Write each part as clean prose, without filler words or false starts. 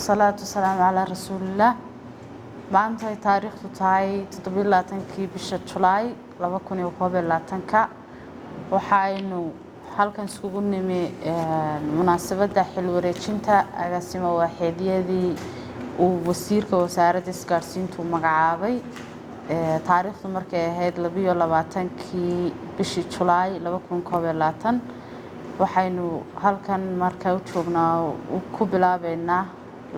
والصلاة والسلام على رسول الله. maanta ay taariikhdu tahay 27 bisha July 2021 waxaaynu halkan isugu nimi munaasabada xil wareejinta agaasimo waaxeediyadii uu wasiirka wasaaradda isgaarsiintu magacaabay taariikhdu markay ahayd 22 bishii July 2021 waxaynu halkan markaa u joognaa ku bilaabeynaa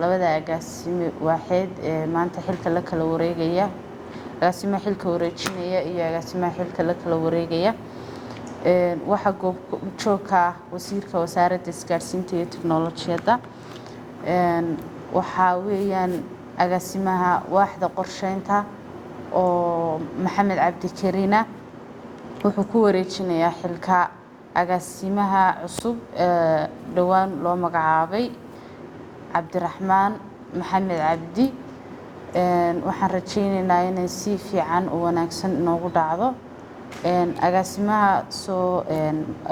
labada agaasimo waaxeed maanta xilka la kala wareegaya agaasimo xilka wareejinaya iyo agaasimo xilka la kala wareegaya waxa goob joogka wasiirka wasaaradda isgaarsiinta iyo tiknoolajiyadda waxa weeyaan agaasimaha waaxda qorsheynta oo Maxamed Cabdi Kariina wuxuu ku wareejinayaa xilka agaasimaha cusub dhawaan loo magacaabay Cabdiraxmaan Maxamed Cabdi waxaan rajaynaynaa inay si fiican oo wanaagsan inoogu dhacdo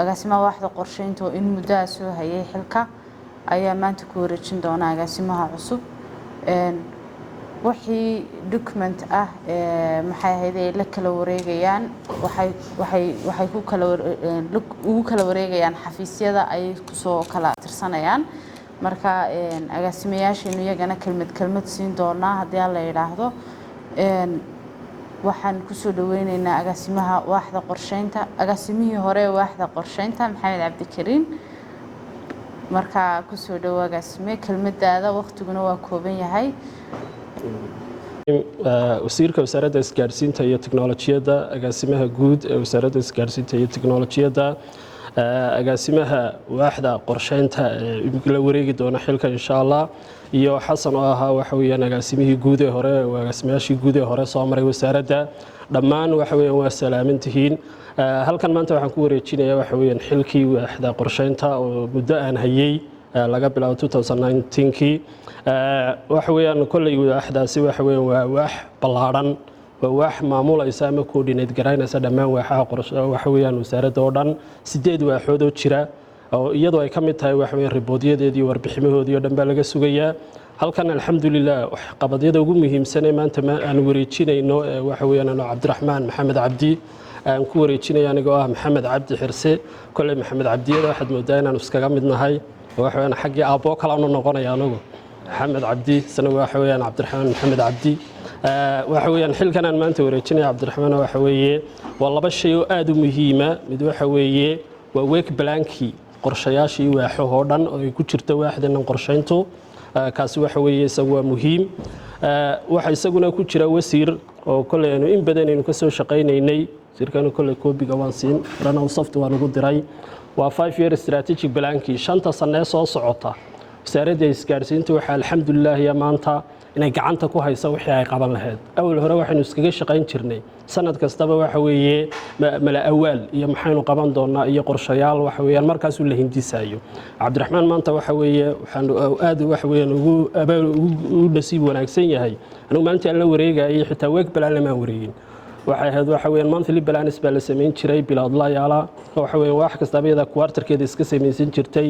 agaasimaha waaxda qorsheynta oo in muddo soo hayay xilka ayaa maanta ku wareejin doona agaasimaha cusub wixii document ah maxay ahayd ay la kala wareegayaan waxay ku kala wareegayaan xafiisyada ay ku soo kala tirsanayaan marka agaasimayaasheenu iyagana kelmad siin doonaa haddii la yiraahdo waxaan ku soo dhaweynaynaa agaasimaha waaxda qorsheynta agaasimihii hore waaxda qorsheynta Maxamed Cabdi Kariin marka ku soo dhawaad agaasime kelmadaada waqtiguna waa kooban yahay wasiirka wasaaradda isgaarsiinta iyo tiknoolajiyadda agaasimaha guud ee wasaaradda isgaarsiinta iyo tiknoolajiyadda agaasimaha waaxda qorsheynta la wareegi doona xilka insha Allah iyo Xasan oo ahaa waxa weeyaan agaasimihii guud ee hore agaasimayaashii guud ee hore soo maray wasaaradda dhammaan waxa weeyaan waa salaamantihiin halkan maanta waxaan ku wareejinayaa waxa weeyaan xilkii waaxda qorsheynta oo muddo aan hayay laga bilaabo 2019kii waxa weeyaan kulay waaxdaasi waxa weeyaan waa waax ballaaran waax maamulaysa ama coordinate garaynaysa dhammaan waaxaha qorshe waxa weeyaan wasaaradda oo dhan 8 waaxood oo jira oo iyadoo ay ka mid tahay waxa weeyaan riboodyadeedii warbixinahoodii oo dhan baa laga sugayaa halkan alxamdulillah wax qabadyada ugu muhiimsan ee maanta aan wareejinayno waxa weeyaan Cabdiraxmaan Maxamed Cabdi aan ku wareejinay anigoo ah Maxamed Cabdi Xirse kulay Maxamed Cabdiyada waxaad moodaa inaan iskaga midnahay waxa weeyaan xaqii aabo kala noqonaya anagu Maxamed Cabdi sanaga waxa weeyaan Cabdiraxmaan Maxamed Cabdi waxa weeyaan xilkan aan maanta wareejinay Cabdiraxmaan waxa weeye waa laba shay oo aad u muhiim ah mid waxa weeye waa week blanki qorshayaashii waaxo dhan oo ay ku jirto waaxdan qorsheyntu kaasi waxa weeye isagu waa muhiim waxa isaguna ku jira wasiir oo kulay in badan aynu ka soo shaqaynaynay sirkan kulay koobiga waan siin rana software ugu diray waa 5 year strategic blanki shanta sano soo socota wasaaradda isgaarsiinta waxa alxamdulillah ya maanta inay gacanta ku hayso wixii ay qaban lahayd awal hore waxaynu iskaga shaqayn jirnay sanad kastaba waxa weeye mala awaal iyo maxaynu qaban doonaa iyo qorshayaal waxa weeyaan markaas uu la hindisayo Cabdiraxmaan maanta waxa weeye waxaan aad waxa weeyaan ugu nasiib wanaagsan yahay anigu maanta la wareegay xitaa week balan lama wareegin waxay ahayd waxa weeyaan monthly balance baa la sameyn jiray bilaad la yaala waxa weeyaan wax kasta iyada quarterkeeda iska sameeysan jirtay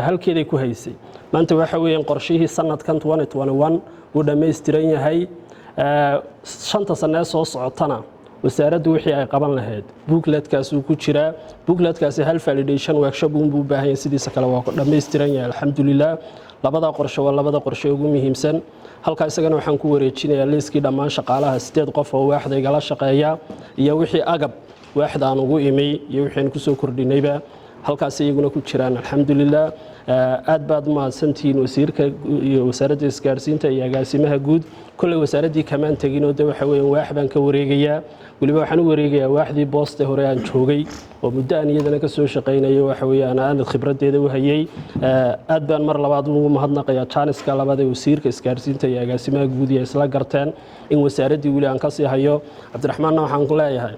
halkeeday ku haysay maanta waxa weeyaan qorshihii sanadkan 2021 uu dhameystiran yahay shanta sano soo socotana wasaaraddu wixii ay qaban lahayd bookletkaas uu ku jira bookletkaasi hal validation workshop uu u baahan yahay sidiisa kale waa dhameystiran yahay alxamdulillah labada qorshe waa labada qorshe ugu muhiimsan halka isagana waxaan ku wareejinayaa liiskii dhammaan shaqaalaha 8 qof oo waaxda igala shaqeeya iyo wixii agab waaxda aan ugu imay iyo wixii ku soo kordhinayba halkaas iyaguna ku jiraan alxamdulillah aad baad mahadsantiin wasiirka iyo wasaaradda isgaarsiinta iyo agaasimaha guud kulay wasaaraddii kamaan tagin oo waxa weeyaan waax baan ka wareegayaa waliba waxaan u wareegayaa waaxdii booste hore aan joogay oo muddo aan iyadana ka soo shaqaynayay waxa weeyaan aan khibradeeda u hayay aad baan mar labaad ugu mahadnaqayaa jaaniska labada wasiirka isgaarsiinta iyo agaasimaha guud ee isla garteen in wasaaraddii wali aan ka sii hayo Cabdiraxmaan waxaan ku leeyahay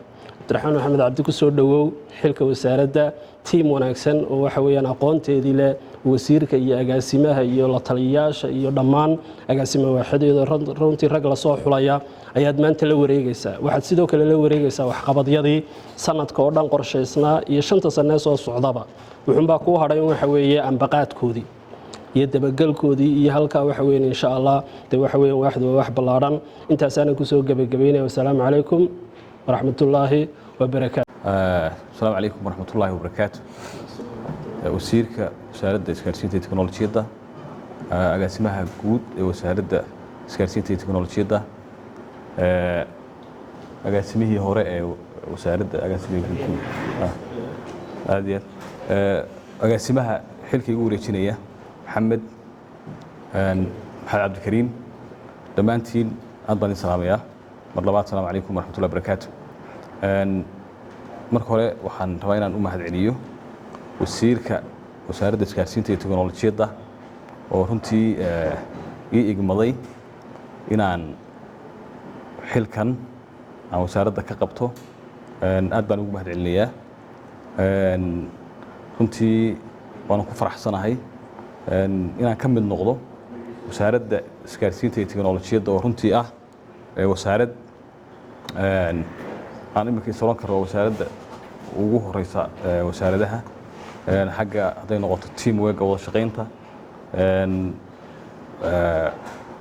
Cabdiraxmaan Maxamed Cabdi ku soo dhawow xilka wasaaradda team wanaagsan oo waxa weeyaan aqoonteedii leh wasiirka iyo agaasimaha iyo la taliyayaasha iyo dhammaan agaasimaha waaxdeeda runtii rag la soo xulaya ayaad maanta la wareegaysaa waxaad sidoo kale la wareegaysaa wax qabadyadii sanadka oo dhan qorshaysnaa iyo shanta sano soo socdaba wuxuu baa ku haray waxa weeye ambaqaadkoodii iyo dabagalkoodii iyo halkaa waxa weyn insha Allah de waxa weyn waaxdu wax ballaaran intaas aan ku soo gabagabeynaa. Assalaamu calaykum waraxmatullaahi wabarakaatuh. Assalaamu calaykum waraxmatullaahi wabarakaatuh. wasiirka wasaaradda isgaarsiinta iyo tiknoolajiyadda, agaasimaha guud ee wasaaradda isgaarsiinta iyo tiknoolajiyadda, agaasimihii hore ee wasaaradda aad iyo aad agaasimaha xilka igu wareejinaya maxamed cabdikariim, dhammaantiin aad baan idin salaamayaa. mar labaad assalaamu calaykum waraxmatullahi wabarakaatuh. marka hore waxaan rabaa inaan u mahadceliyo wasiirka wasaaradda isgaarsiinta iyo tiknoolajiyadda oo runtii ii igmaday inaan xilkan aan wasaaradda ka qabto. aad baan ugu mahadcelinayaa. runtii waana ku faraxsanahay inaan ka mid noqdo wasaaradda isgaarsiinta iyo tiknoolajiyadda oo runtii ah wasaarad aan iminka isolan karo wasaaradda ugu horeysa wasaaradaha xagga hadday noqoto team work wada shaqaynta,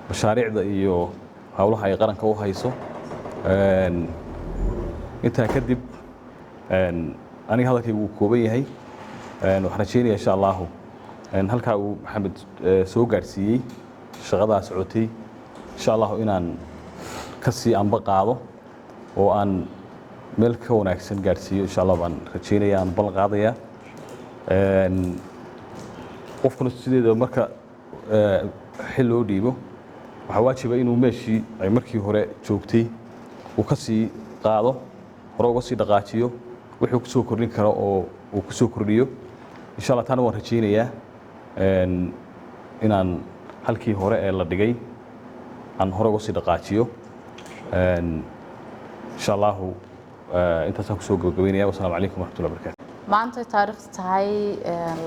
mashaariicda iyo hawlaha ay qaranka u hayso. intaa kadib aniga hadalkaygu wuu kooban yahay. waxaan rajeynayaa insha allahu halkaa uu maxamed soo gaarsiiyey shaqadaa socotay insha allahu inaan ka sii anba qaado oo aan meel ka wanaagsan gaarsiiyo insha allah baan rajeynaya, aan ballan qaadayaa. qofkuna sideeda marka xil loo dhiibo waxaa waajiba inuu meeshii ay markii hore joogtay uu ka sii qaado, hore uga sii dhaqaajiyo, wixii ku soo kordhin karo oo uu ku soo kordhiyo. insha allah taana waan rajeynayaa inaan halkii hore ee la dhigay aan hore uga sii dhaqaajiyo. insha allahu intaasaan kusoo gabagabeynaya. wassalaamu calaykum waraxmatullahi wabarakaatu. maanta taariikhdu tahay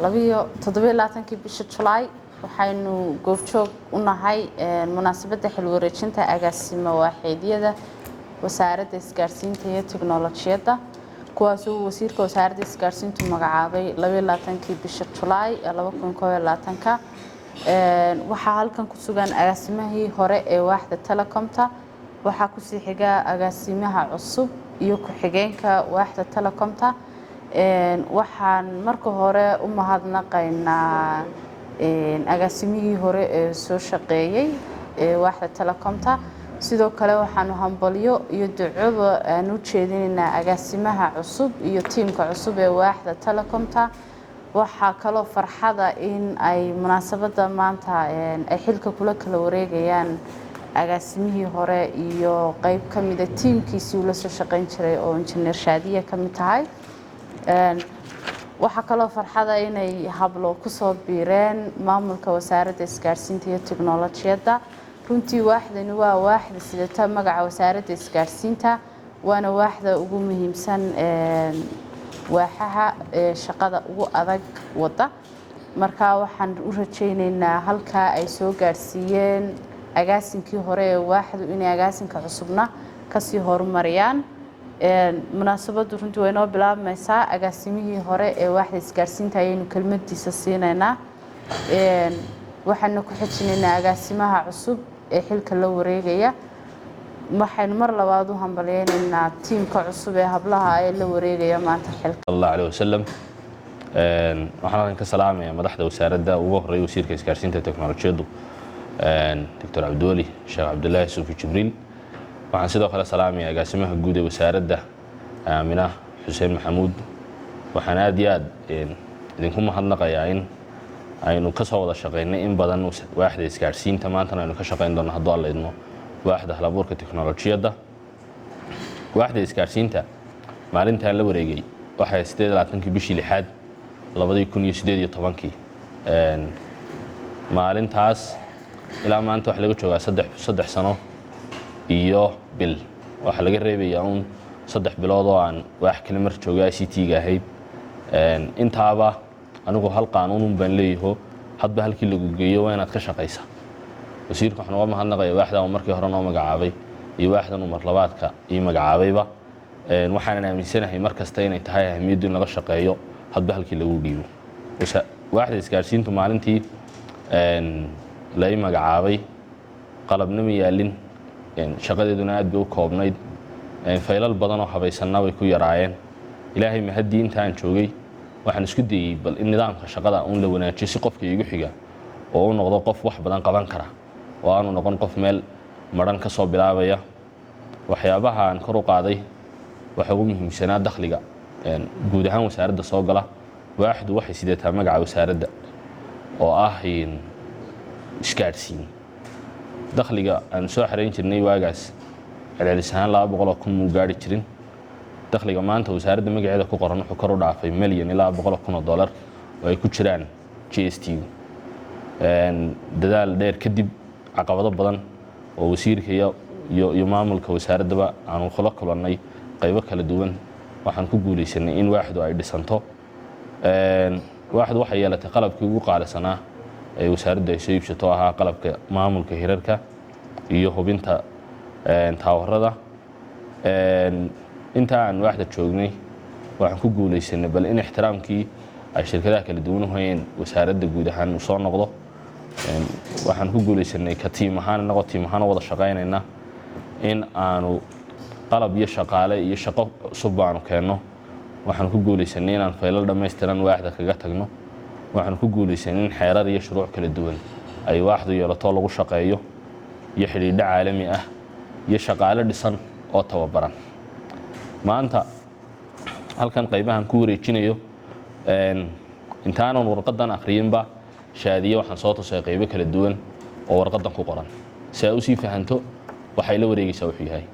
27 bisha Julaay waxaynu goobjoog u nahay munaasabadda xil wareejinta agaasimo waaxeedyada wasaaradda isgaarsiinta iyo tiknoolajiyadda kuwaas oo wasiirka wasaaradda isgaarsiintu magacaabay 22 bisha Julaay 2021. waxaa halkan ku sugan agaasimihii hore ee waaxda Telecomta, waxaa ku sii xiga agaasimaha cusub iyo ku-xigeenka waaxda Telecomta. waxaan marka hore u mahadnaqaynaa agaasimihii hore ee soo shaqeeyay waaxda Telecomta. sidoo kale waxaanu hambalyo iyo ducaba aan u jeedinaynaa agaasimaha cusub iyo tiimka cusub ee waaxda Telecomta. waxaa kaloo farxada in ay munaasabadda maanta ay xilka kula kala wareegayaan agaasimihii hore iyo qayb ka mid ah tiimkiisii uu la soo shaqayn jiray oo injineer Shaadiye ka mid tahay. waxaa kaloo farxada inay hablo ku soo biireen maamulka wasaaradda isgaarsiinta iyo tiknoolajiyadda. runtii waaxdani waa waaxda sidata magaca wasaaradda isgaarsiinta, waana waaxda ugu muhiimsan waaxaha shaqada ugu adag wada. marka waxaan u rajeynaynaa halkaa ay soo gaarsiiyeen agaasinkii hore ee waaxdu inay agaasinka cusubna kasii horumariyaan. munaasabaddu runtii way noo bilaabmaysaa. agaasimihii hore ee waaxda isgaarsiinta ayaynu kelmadiisa siinaynaa. waxaanu ku xijinaynaa agaasimaha cusub ee xilka la wareegaya. waxaynu mar labaad u hambaleynaynaa tiimka cusub ee hablaha ay la wareegaya maanta xilka. sallallahu alayhi wasallam. waxaan ka salaamayaa madaxda wasaaradda ugu horeeyay wasiirka isgaarsiinta teknoolajiyadda Dr. Abdulwali Sheekh Abdullaahi Suufi Jibriil. waxaan sidoo kale salaamayaa agaasimaha guud ee wasaaradda Aamina Xuseen Maxamuud. waxaan aad iyo aad idinku mahadnaqayaa in aynu ka soo wada shaqeynay in badan waaxda isgaarsiinta, maantana aynu ka shaqeyn doono haddii alla idmo waaxda halabuurka teknoolajiyadda. waaxda isgaarsiinta maalintaan la wareegay waxay 28 bishii 6 2018 maalintaas ilaa maanta waxa laga joogaa 3 sano iyo bil. waxa laga reebayaa 3 bilood oo aan waax kale mar joogay ICT-ga ahayd. intaaba anigu hal qaanuun baan leeyahay, hadba halkii lagu geeyo waa inaad ka shaqeysaa. wasiirku waxaan uga mahadnaqayaa waaxda oo markii hore noo magacaabay iyo waaxdan mar labaadka ii magacaabayba. waxaan aaminsanahay markasta inay tahay ahmiyaddu in laga shaqeeyo hadba halkii lagu dhiibo. waaxda isgaarsiintu maalintii la ii magacaabay qalabna ma yaalin shaqadeeduna aad bay u koobnayd faylal badan oo habaysanna way ku yaraayeen ilaahay mahaddii intaan joogay waxaan isku dayey bal in nidaamka shaqada uun la wanaajiyo si qofka iigu xiga oo u noqdo qof wax badan qaban kara oo aanu noqon qof meel maran ka soo bilaabaya waxyaabaha aan kor u qaaday waxa ugu muhiimsanaa dakhliga guud ahaan wasaaradda soo gala waaxdu waxay sideetaa magaca wasaaradda oo ah isgaadhsiin dakhliga aan soo xarayn jirnay waagaas celcelis ahaan 200 kun muu gaari jirin dakhliga maanta wasaaradda magaceeda ku qoran wuxuu kor u dhaafay milyan ilaa 100 kun oo dollar oo ay ku jiraan GST dadaal dheer kadib caqabado badan oo wasiirka iyo maamulka wasaaraddaba aanu kula kulannay qaybo kala duwan waxaan ku guulaysanay in waaxdu ay dhisanto waaxdu waxay yeelatay qalabkii ugu qaalisanaa ee wasaaraddu ay soo iibsato ahaa qalabka maamulka hirarka iyo hubinta taawarada inta aan waaxda joognay waxaan ku guulaysanay bal in ixtiraamkii ay shirkadaha kala duwan u hayeen wasaaradda guud ahaan uu soo noqdo waxaan ku guulaysanay ka tiim ahaan inagoo tiim ahaan wada shaqaynayna in aanu qalab iyo shaqaale iyo shaqo cusub baanu keenno waxaan ku guulaysanay inaan faylal dhammaystiran waaxda kaga tagno waxaan ku guulaysanay in xeerar iyo shuruuc kala duwan ay waaxdu yeelato lagu shaqeeyo iyo xidhiidho caalami ah iyo shaqaale dhisan oo tababaran maanta halkan qaybahan ku wareejinayo intaanan warqadan akhriinba shaadiye waxaan soo tusay qaybo kala duwan oo warqadan ku qoran si ay u sii fahanto waxay la wareegaysaa wuxuu yahay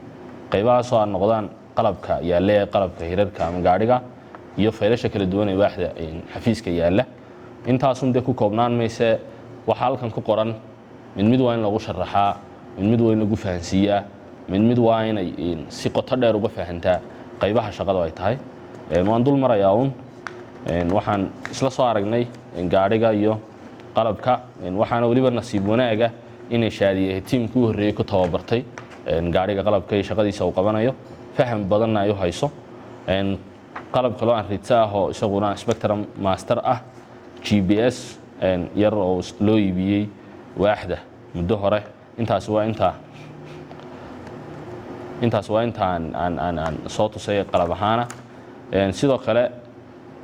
qaybahaasoo aan noqdaan qalabka yaalla ee qalabka hirarka ama gaadhiga iyo faylasha kala duwan ee waaxda xafiiska yaalla intaasun dee ku koobnaan mayse waxa halkan ku qoran mid waa in lagu sharaxaa mid waa in lagu fahansiiyaa mid waa inay si qoto dheer uga fahantaa qaybaha shaqada ay tahay waan dul marayaa waxaan isla soo aragnay gaadhiga iyo qalabka waxaana weliba nasiib wanaaga inay shaadiye tiimkii u horreeyey ku tababartay gaadhiga qalabka iyo shaqadiisa uu qabanayo faham badanna ay u hayso qalab kaloo aan ridsa ah oo isaguna spectrum master ah GPS yar oo loo iibiyey waaxda muddo hore intaas waa intaan soo tusay qalab ahaana sidoo kale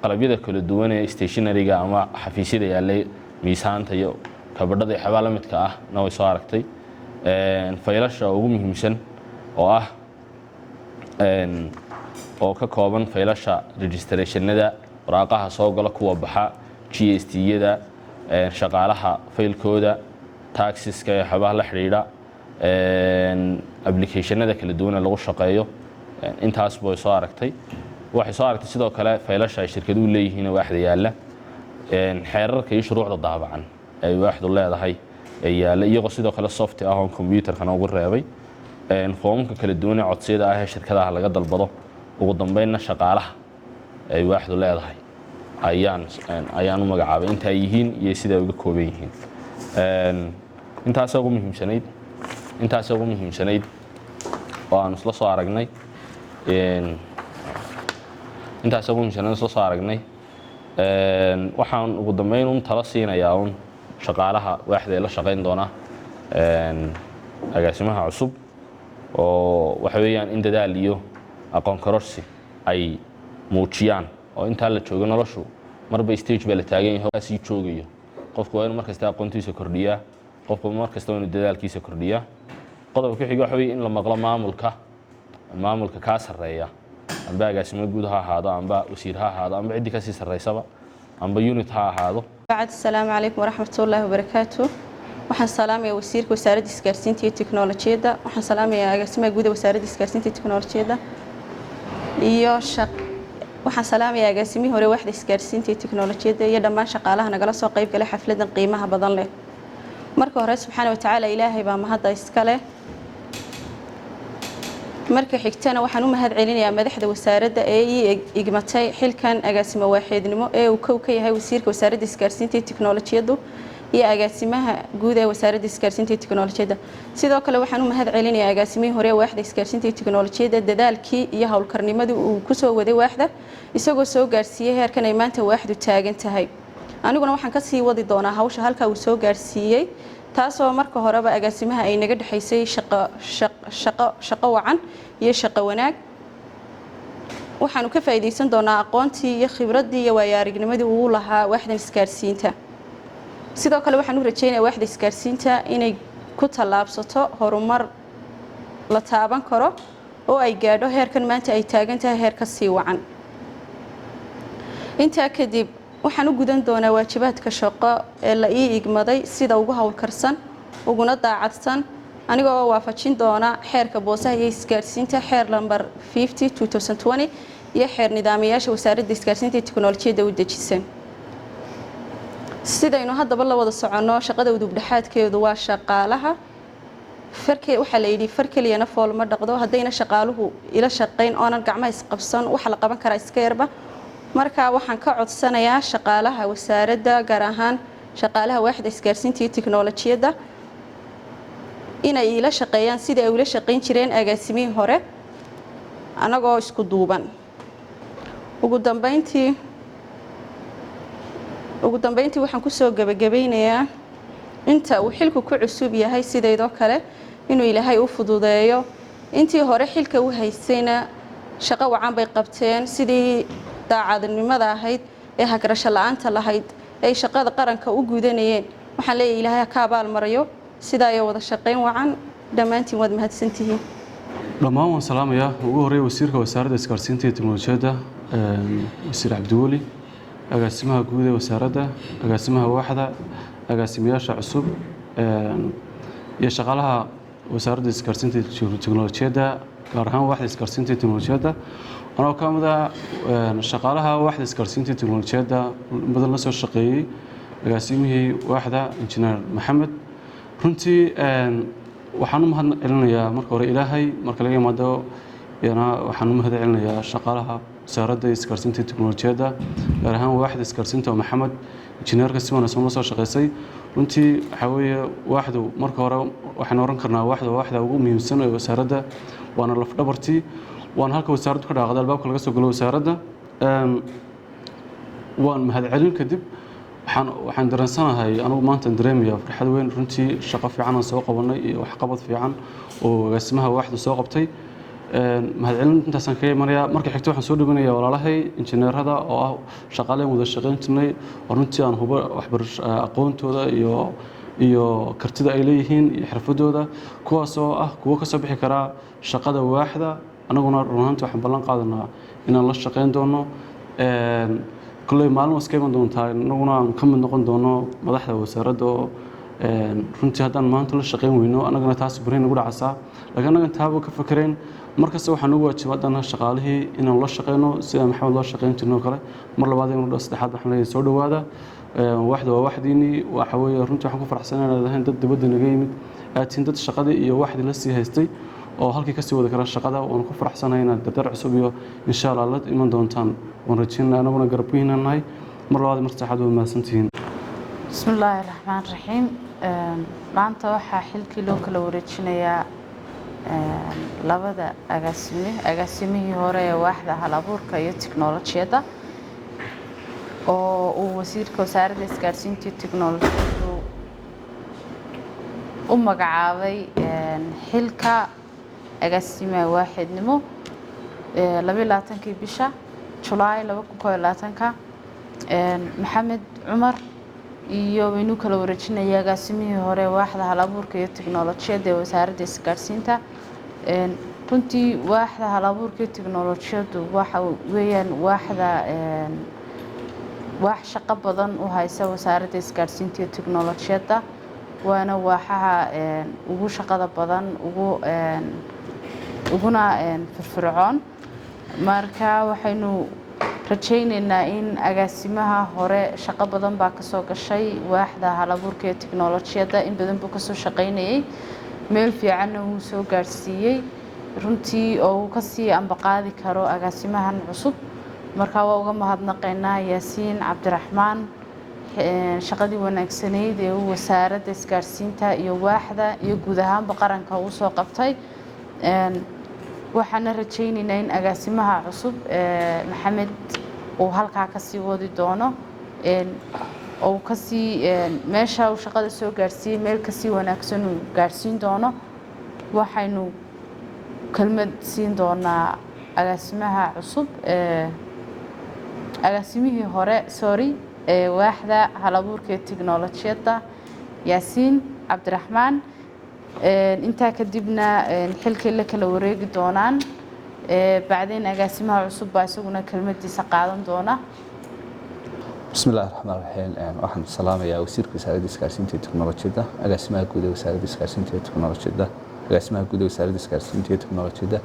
qalabyada kala duwan ee stationary-ga ama xafiisyada yaallay miisaanta iyo kabadhada iyo xabaa la midka ah na way soo aragtay faylasha ugu muhiimsan oo ah oo ka kooban faylasha registrationada waraaqaha soo gala kuwa baxa GST-yada shaqaalaha faylkooda taxiska iyo xabaha la xidhiidha applicationada kala duwan ee lagu shaqeeyo intaas way soo aragtay waxay soo aragtay sidoo kale faylasha ay shirkaduhu leeyihiin waaxda yaalla xeerarka iyo shuruucda daabacan ay waaxdu leedahay ee yaalla iyagoo sidoo kale soft ah oo computerkana ugu reebay foomamka kala duwan ee codsiyada ah ee shirkadaha laga dalbado ugu dambeynna shaqaalaha ay waaxdu leedahay ayaan u magacaabay inta ay yihiin iyo sida ay uga kooban yihiin intaas ugu muhiimsanayd oo aan isla soo aragnay waxaan ugu dambeyn tala siinayaa shaqaalaha waaxda ee la shaqayn doona agaasimaha cusub oo waxa weeyaan in dadaal iyo aqoon kororsi ay muujiyaan oo intaa la joogo noloshu marba stage baa la taagan yahay sii joogayo qofku waa inuu markasta aqoontiisa kordhiyaa qofku markasta waa inuu dadaalkiisa kordhiyaa qodobka xiga waxa weeye in la maqlo maamulka ka sarreeya amba agaasimo guud ha ahaado amba wasiir ha ahaado amba cidii ka sii sarreysaba amba unit ha ahaado assalaamu calaykum waraxmatullaahi wabarakaatuh waxaan salaamayaa wasiirka wasaaradda isgaarsiinta iyo tiknoolajiyadda waxaan salaamayaa agaasimaha guud ee wasaaradda isgaarsiinta iyo tiknoolajiyadda iyo waxaan salaamayaa agaasimihii hore waaxda isgaarsiinta iyo tiknoolajiyadda iyo dhammaan shaqaalaha nagala soo qayb galay xafladan qiimaha badan leh marka hore subxaana watacaala ilaahay baa mahadda iska leh marka xigtana waxaan u mahad celinayaa madaxda wasaaradda ee ii igmatay xilkan agaasimo waaxeednimo ee uu ka yahay wasiirka wasaaradda isgaarsiinta iyo tiknoolajiyadda iyo agaasimaha guud ee wasaaradda isgaarsiinta iyo tiknoolajiyadda sidoo kale waxaan u mahad celinayaa agaasimihii hore ee waaxda isgaarsiinta iyo tiknoolajiyadda dadaalkii iyo howlkarnimadii uu ku soo waday waaxda isagoo soo gaarsiiyay heerkan ay maanta waaxdu taagan tahay aniguna waxaan ka sii wadi doonaa hawsha halka uu soo gaarsiiyey taasoo marka horeba agaasimaha ay naga dhaxaysay shaqo wacan iyo shaqo wanaag waxaanu ka faa'iideysan doonaa aqoontii iyo khibradii iyo waayo-aragnimadii uu lahaa waaxdan isgaarsiinta sidoo kale waxaan u rajaynayaa waaxda isgaarsiinta inay ku tallaabsato horumar la taaban karo oo ay gaadho heerkan maanta ay taagan tahay heer ka sii wacan intaa kadib waxaan u gudan doonaa waajibaadka shaqo ee la ii igmaday sida ugu hawlkarsan uguna daacadsan anigoo waafajin doona xeerka boosaha iyo isgaarsiinta xeer lambar 50/2020 iyo xeer nidaamayaasha wasaaradda isgaarsiinta iyo tiknoolajiyadda u dejisan sidaynu haddaba la wada soconno shaqada udubdhaxaadkeedu waa shaqaalaha waxaa la yidhi far keliyana fool ma dhaqdo haddayna shaqaaluhu ila shaqayn oonan gacmaha isqabsan waxa la qaban karaa iska yarba marka waxaan ka codsanayaa shaqaalaha wasaaradda gaar ahaan shaqaalaha waaxda isgaarsiinta iyo tiknoolajiyadda inay ila shaqeeyaan sidii ay ula shaqayn jireen agaasimihii hore anagoo isku duuban ugu dambeyntii waxaan kusoo gabagabeynayaa inta uu xilku ku cusub yahay sideedoo kale inuu ilaahay u fududeeyo intii hore xilka u haysayna shaqo wacan bay qabteen sidii daacadnimada ahayd ee hagrasho la-aanta lahayd ay shaqada qaranka u gudanayeen waxaan leeyahay ilaahay ka abaal marayo sidaa ay wada shaqayn wacan dhammaantiin waad mahadsantihiin dhammaan waan salaamayaa ugu horreeya wasiirka wasaaradda isgaarsiinta iyo tiknoolajiyadda wasiir cabdiweli agaasimaha guud ee wasaaradda agaasimaha waaxda agaasimayaasha cusub iyo shaqaalaha wasaaradda isgaarsiinta iyo tiknoolajiyadda gaar ahaan waaxda isgaarsiinta iyo tiknoolajiyadda anoo ka mid ah shaqaalaha waaxda isgaarsiinta iyo tiknoolajiyadda badan la soo shaqeeyey agaasimihii waaxda injineer maxamed runtii waxaan u mahad celinayaa marka hore ilaahay marka laga yimaado waxaan u mahad celinayaa shaqaalaha wasaaradda isgaarsiinta iyo tiknoolajiyadda gaar ahaan waaxda isgaarsiinta oo maxamed injineerka si wanaagsan la soo shaqeysay runtii waxaa weeye waaxdu marka hore waxaan oran karnaa waaxda ugu muhiimsan ee wasaaradda waana lafdhabartii waan halka wasaaraddu ka dhaaqday albaabka laga soo galo wasaaradda waan mahad celin kadib waxaan dareensanahay anigu maanta dareemaya farxad weyn runtii shaqo fiican aan soo qabanay iyo waxqabad fiican oo agaasimaha waaxdu soo qabtay mahadcelin intaasaan kaga imanayaa marka xigta waxaan soo dhaweynayaa walaalahay injineerada oo ah shaqaaleen wada shaqayn jirnay oo runtii aan hubo aqoontooda iyo kartida ay leeyihiin iyo xirfadooda kuwaasoo ah kuwo ka soo bixi karaa shaqada waaxda anaguna run ahaantii waxaan ballan qaadanaa inaan la shaqayn doono kulley maalin waa iska iman doontaa anaguna aan ka mid noqon doono madaxda wasaaradda oo runtii haddaan maanta la shaqayn weyno annagana taas bari nagu dhacasaa laakiin annagan taaba ka fakereen markasta waxaan ugu waajibay haddana shaqaalihii inaan la shaqayno sida maxamed loo shaqayn jirnoo kale mar labaad iyo mar saddexaad waxaan leeyahay soo dhowaada waaxda waa waxdiinii waxa weeye runtii waxaan ku faraxsanahay inaad ahayn dad dibadda naga yimid aad tihiin dad shaqadii iyo waxdii la sii haystay oo halkii kasii wada kara shaqada waan ku faraxsanahay inaad dardar cusub iyo insha allah la iman doontaan waan rajaynaa anaguna garabkiina nahay mar labaad mar saddexaad waa mahadsantihiin bismillaahi raxmaan raxiim maanta waxaa xilkii loo kala wareejinayaa labada agaasimihii hore ee waaxda hal-abuurka iyo tiknoolajiyadda oo uu wasiirka wasaaradda isgaarsiinta iyo tiknoolajiyaddu u magacaabay xilka agaasimaha waaxidnimo 22 bisha Julaay 2021 maxamed cumar iyo waynu kala wareejinaya agaasimihii hore waaxda hal-abuurka iyo tiknoolajiyadda ee wasaaradda isgaarsiinta runtii waaxda hal-abuurka iyo tiknoolajiyaddu waxa weeyaan waax shaqo badan u haysa wasaaradda isgaarsiinta iyo tiknoolajiyadda waana waaxaha ugu shaqada badan uguna firfircoon marka waxaynu rajaynaynaa in agaasimaha hore shaqo badan baa ka soo gashay waaxda hal-abuurka iyo tiknoolajiyadda in badan buu ka soo shaqaynayay meel fiicanna wuu soo gaarsiiyey runtii oo uu ka sii ambaqaadi karo agaasimahan cusub marka waa uga mahadnaqaynaa yaasiin cabdiraxmaan shaqadii wanaagsanayd ee uu wasaaradda isgaarsiinta iyo waaxda iyo guud ahaanba qaranka uu soo qabtay waxaana rajaynaynaa in agaasimaha cusub maxamed uu halkaa ka sii wadi doono oo kasii meesha uu shaqada soo gaarsiiyey meel kasii wanaagsan uu gaarsiin doono waxaynu kelmad siin doonaa agaasimaha cusub agaasimihii hore waaxda halabuurka iyo tiknoolajiyadda yaasiin cabdiraxmaan intaa kadibna xilkii la kala wareegi doonaan bacdeen agaasimaha cusub baa isaguna kelmadiisa qaadan doona. بسم الله الرحمن الرحيم waxaan salaamayaa wasiirka wasaaradda isgaarsiinta iyo tiknoolajiyadda agaasimaha guud ee wasaaradda isgaarsiinta iyo tiknoolajiyadda agaasimaha guud ee wasaaradda isgaarsiinta iyo tiknoolajiyadda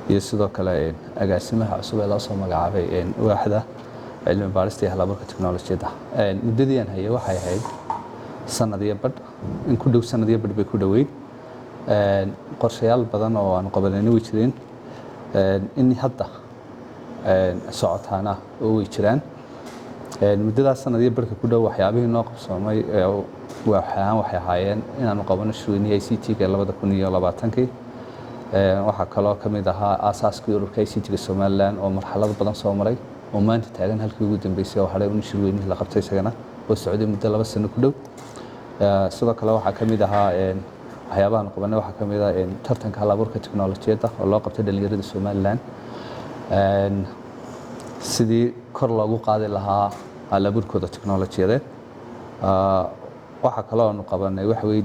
iyo sidoo kale agaasimaha cusub ee loo soo magacaabay waaxda cilmi baarista iyo halabuurka tiknoolajiyadda muddadii aan hayay waxay ahayd sanad iyo badh in ku dhow sanad iyo badh bay ku dhoweyd qorshayaal badan oo aan qabanayna way jireen in hadda socotaana oo way jiraan muddadaas sanad iyo badhka ku dhow waxyaabihii noo qabsoomay waxay ahaayeen inaanu qabano shirweynaha ICT-ga 2020 waxaa kaloo ka mid ahaa aasaaskii ururka ICT-ga Somaliland oo marxalado badan soo maray oo maanta taagan halkii ugu dambeysay oo hadhay shirweynihii la qabtay isagana oo socday muddo 2 sano ku dhow sidoo kale waxaa ka mid ahaa waxyaabahan qabanay waxaa ka mid ah tartanka halabuurka tiknoolajiyadda oo loo qabtay dhalinyarada Somaliland sidii kor loogu qaadi lahaa halabuurkooda tiknoolajiyadeed waxaa kaloo aanu qabanay waxa weeye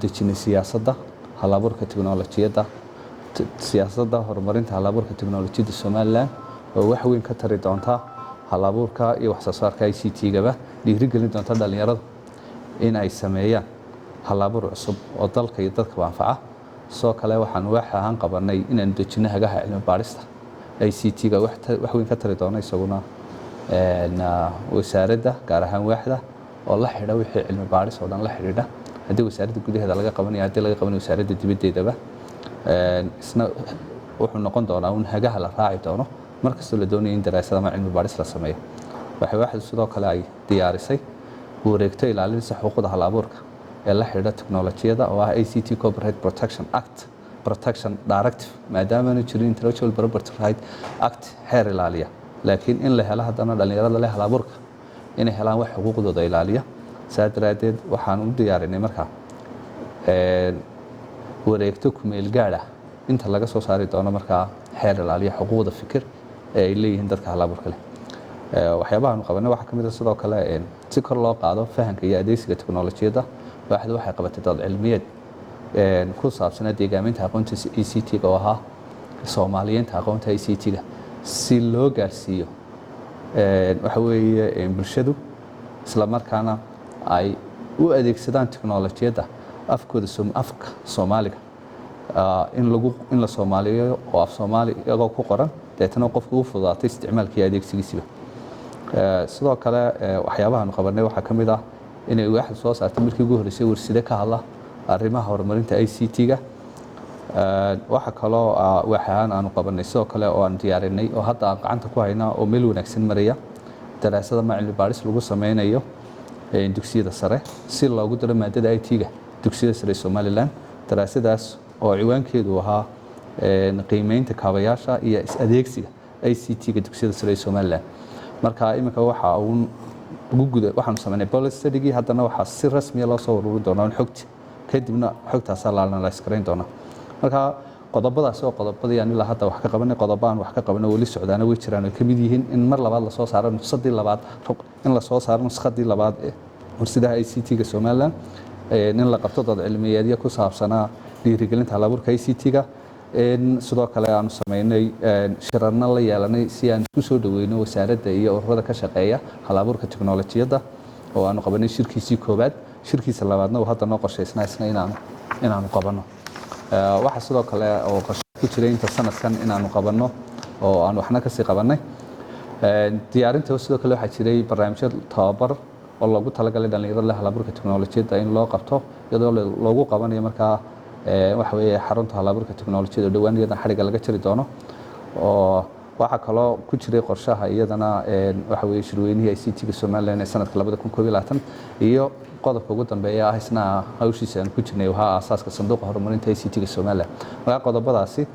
dejinay siyaasadda halabuurka tiknoolajiyadda siyaasadda horumarinta halabuurka tiknoolajiyadda Somaliland oo wax weyn ka tari doonta halabuurka iyo wax soo saarka ICT-gaba dhiirigelin doonta dhalinyarada in ay sameeyaan halabuur cusub oo dalka iyo dadka anfaca soo kale waxaan wax ahaan qabanay inaan dejino hagaha cilmi baarista ICT-ga wax weyn ka tari doona isaguna wasaaradda gaar ahaan waaxda oo la xidha wixii cilmi baaris oo dhan la xidhiidha haddii wasaaradda gudaheeda laga qabanayo haddii laga qabanayo wasaaradda dibaddeedaba isna wuxuu noqon doonaa un hagaha la raaci doono markastoo la doonayo in daraasad ama cilmi baaris la sameeyo waxay waaxdu sidoo kale ay diyaarisay wareegto ilaalinta xuquuqda halabuurka ee la xidhiidha tiknoolajiyadda oo ah ICT Copyright Protection Directive maadaama aanu jirin Intellectual Property Right Act xeer ilaaliya laakiin in la helo haddana dhalinyarada leh halabuurka inay helaan wax xuquuqdooda ilaaliya saa daraadeed waxaan u diyaarinay markaa wareegto ku meel gaar ah inta laga soo saari doono markaa xeer ilaaliya xuquuqda fikir ee ay leeyihiin dadka halabuurka leh waxyaabahan qabanay waxaa ka mid ah sidoo kale si kor loo qaado fahamka iyo adeegsiga tiknoolajiyadda waaxdu waxay qabatay dood cilmiyeed ku saabsan deegaaminta aqoonta ICT-ga oo ahaa Soomaaliyeynta aqoonta ICT-ga si loo gaarsiiyo waxa weeye bulshadu isla markaana ay u adeegsadaan tiknoolajiyadda afka Soomaaliga in la Soomaaliyeeyo oo af Soomaali iyagoo ku qoran deetana qofku u fududaatay isticmaalkii adeegsigiisa sidoo kale waxyaabahan qabanay waxaa ka mid ah inay waaxdu soo saartay markii ugu horeysay warside ka hadla arrimaha horumarinta ICT-ga waxa kaloo waxaan aanu qabanay sidoo kale oo aan diyaarinay oo hadda aan gacanta ku haynaa oo meel wanaagsan maraya daraasada ma cilmi baaris lagu sameynayo dugsiyada sare si loogu daro maadada IT-ga dugsiyada sare Somaliland daraasadaas oo ciwaankeedu ahaa qiimeynta kaabayaasha iyo is-adeegsiga ICT-ga dugsiyada sare Somaliland marka iminka waxa uu waxaan sameynay policy study haddana waxa si rasmi ah loo soo ururin doonaa xogta kadibna xogtaas la analyze gareyn doona marka qodobadaas oo qodobadii aan ilaa hadda wax ka qabanay qodobaan wax ka qabanay wali socdaana way jiraan oo kamid yihiin in mar labaad la soo saaro nusxadii labaad in la soo saaro nusxadii labaad ee warsidaha ICT-ga Somaliland in la qabto dad cilmiyeedyo ku saabsanaa dhiirigelinta halabuurka ICT-ga sidoo kale aanu sameynay shirarna la yeelanay si aan isku soo dhaweyno wasaaradda iyo ururada ka shaqeeya halabuurka tiknoolajiyadda oo aanu qabanay shirkiisii koobaad shirkiisa labaadna uu hadda noo qorshaysnaa isna inaanu qabano waxa sidoo kale oo qorshe ku jiray inta sanadkan inaanu qabano oo aan waxna ka sii qabanay diyaarinta sidoo kale waxa jiray barnaamijyo tababar oo loogu talagalay dhalinyarada halabuurka tiknoolajiyadda in loo qabto iyadoo loogu qabanayo markaa waxa weeye xarunta halabuurka tiknoolajiyadda dhawaan iyadana xariga laga jiri doono oo waxa kaloo ku jiray qorshaha iyadana waxa weeye shirweynihii ICT-ga Somaliland ee sanadka 2021 iyo qodobka ugu dambeeya ah isna hawshiisa aan ku jirnay waxa aasaaska sanduuqa horumarinta ICT-ga Somaliland waxa qodobadaasi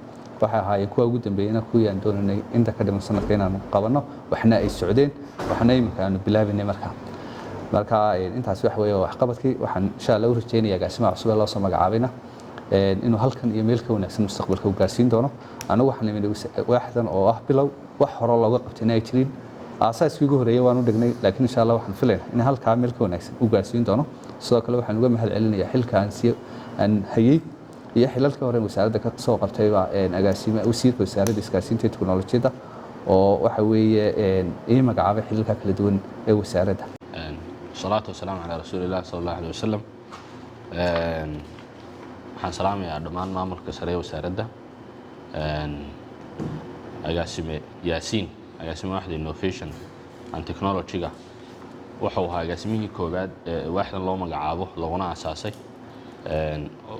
waxa ahaayeen kuwa ugu dambeeyana kuwii aan doonaynay inta ka dhiman sanadka inaanu qabano waxna ay socdeen waxna iminka aanu bilaabinay markaa marka intaas wax weeye waxqabadkii waxaan insha Allah u rajeynayaa agaasimaha cusub ee loo soo magacaabayna inuu halkan iyo meel ka wanaagsan mustaqbalka u gaarsiin doono anagu waxaan nimid waaxdan oo ah bilow wax hore looga qabtay ay jirin aasaaskii ugu horeeyay waan u dhignay laakiin insha Allah waxaan filaynaa in halkaa meel ka wanaagsan u gaarsiin doono sidoo kale waxaan uga mahadcelinayaa xilkaan si aan hayay iyo xilalka hore wasaaradda ka soo qabtay agaasimaha wasiirka wasaaradda isgaarsiinta iyo tiknoolajiyadda oo waxa weeye ii magacaabay xilalka kala duwan ee wasaaradda salaatu wasalaamu calaa rasuulillaah sallallahu alayhi wasallam waxaan salaamayaa dhammaan maamulka sare ee wasaaradda agaasime yaasiin agaasime waaxda innovation and technology-ga wuxuu ahaa agaasimihii koowaad ee waaxdan loo magacaabo looguna aasaasay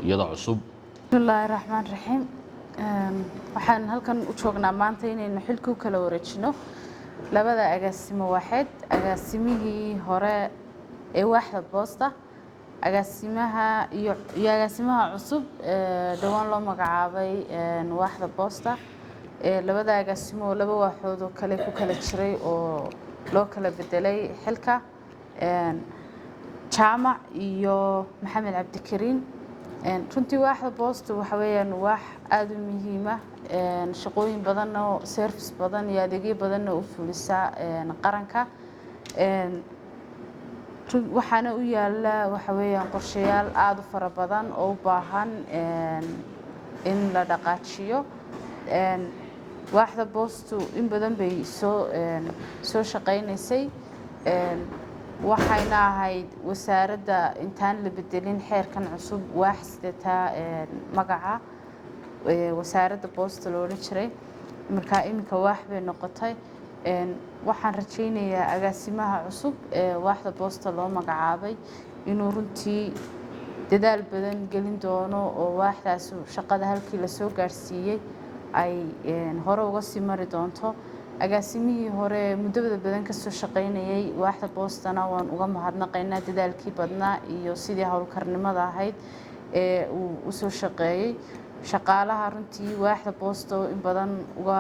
iyada cusub bismillaahi raxmaan raxiim waxaan halkan u joognaa maanta inaynu xilka u kala wareejino labada agaasimo waaxeed agaasimihii hore ee waaxda boosta agaasimaha iyo agaasimaha cusub dhawaan loo magacaabay waaxda boosta labada agaasimo laba waaxood oo kale ku kala jiray oo loo kala bedelay xilka jaamac iyo maxamed cabdikariin runtii waaxda boosta waxa weeyaan waax aad u muhiim ah shaqooyin badan oo service badan iyo adeegyo badan oo u fulisa qaranka waxaana u yaala waxa weeyaan qorshayaal aad u fara badan oo u baahan in la dhaqaajiyo waaxda boostu in badan bay soo shaqaynaysay waxayna ahayd wasaaradda intaan la bedelin xeerkan cusub waax sidataa magaca wasaaradda boosta loo odhan jiray markaa iminka waax bay noqotay waxaan rajaynayaa agaasimaha cusub ee waaxda boosta loo magacaabay inuu runtii dadaal badan gelin doono oo waaxdaas shaqada halkii la soo gaarsiiyey ay hore uga sii mari doonto agaasimihii hore muddada badan ka soo shaqaynayay waaxda boostana waan uga mahadnaqaynaa dadaalkii badnaa iyo sidii howlkarnimada ahayd ee uu u soo shaqeeyey shaqaalaha runtii waaxda boosta in badan uga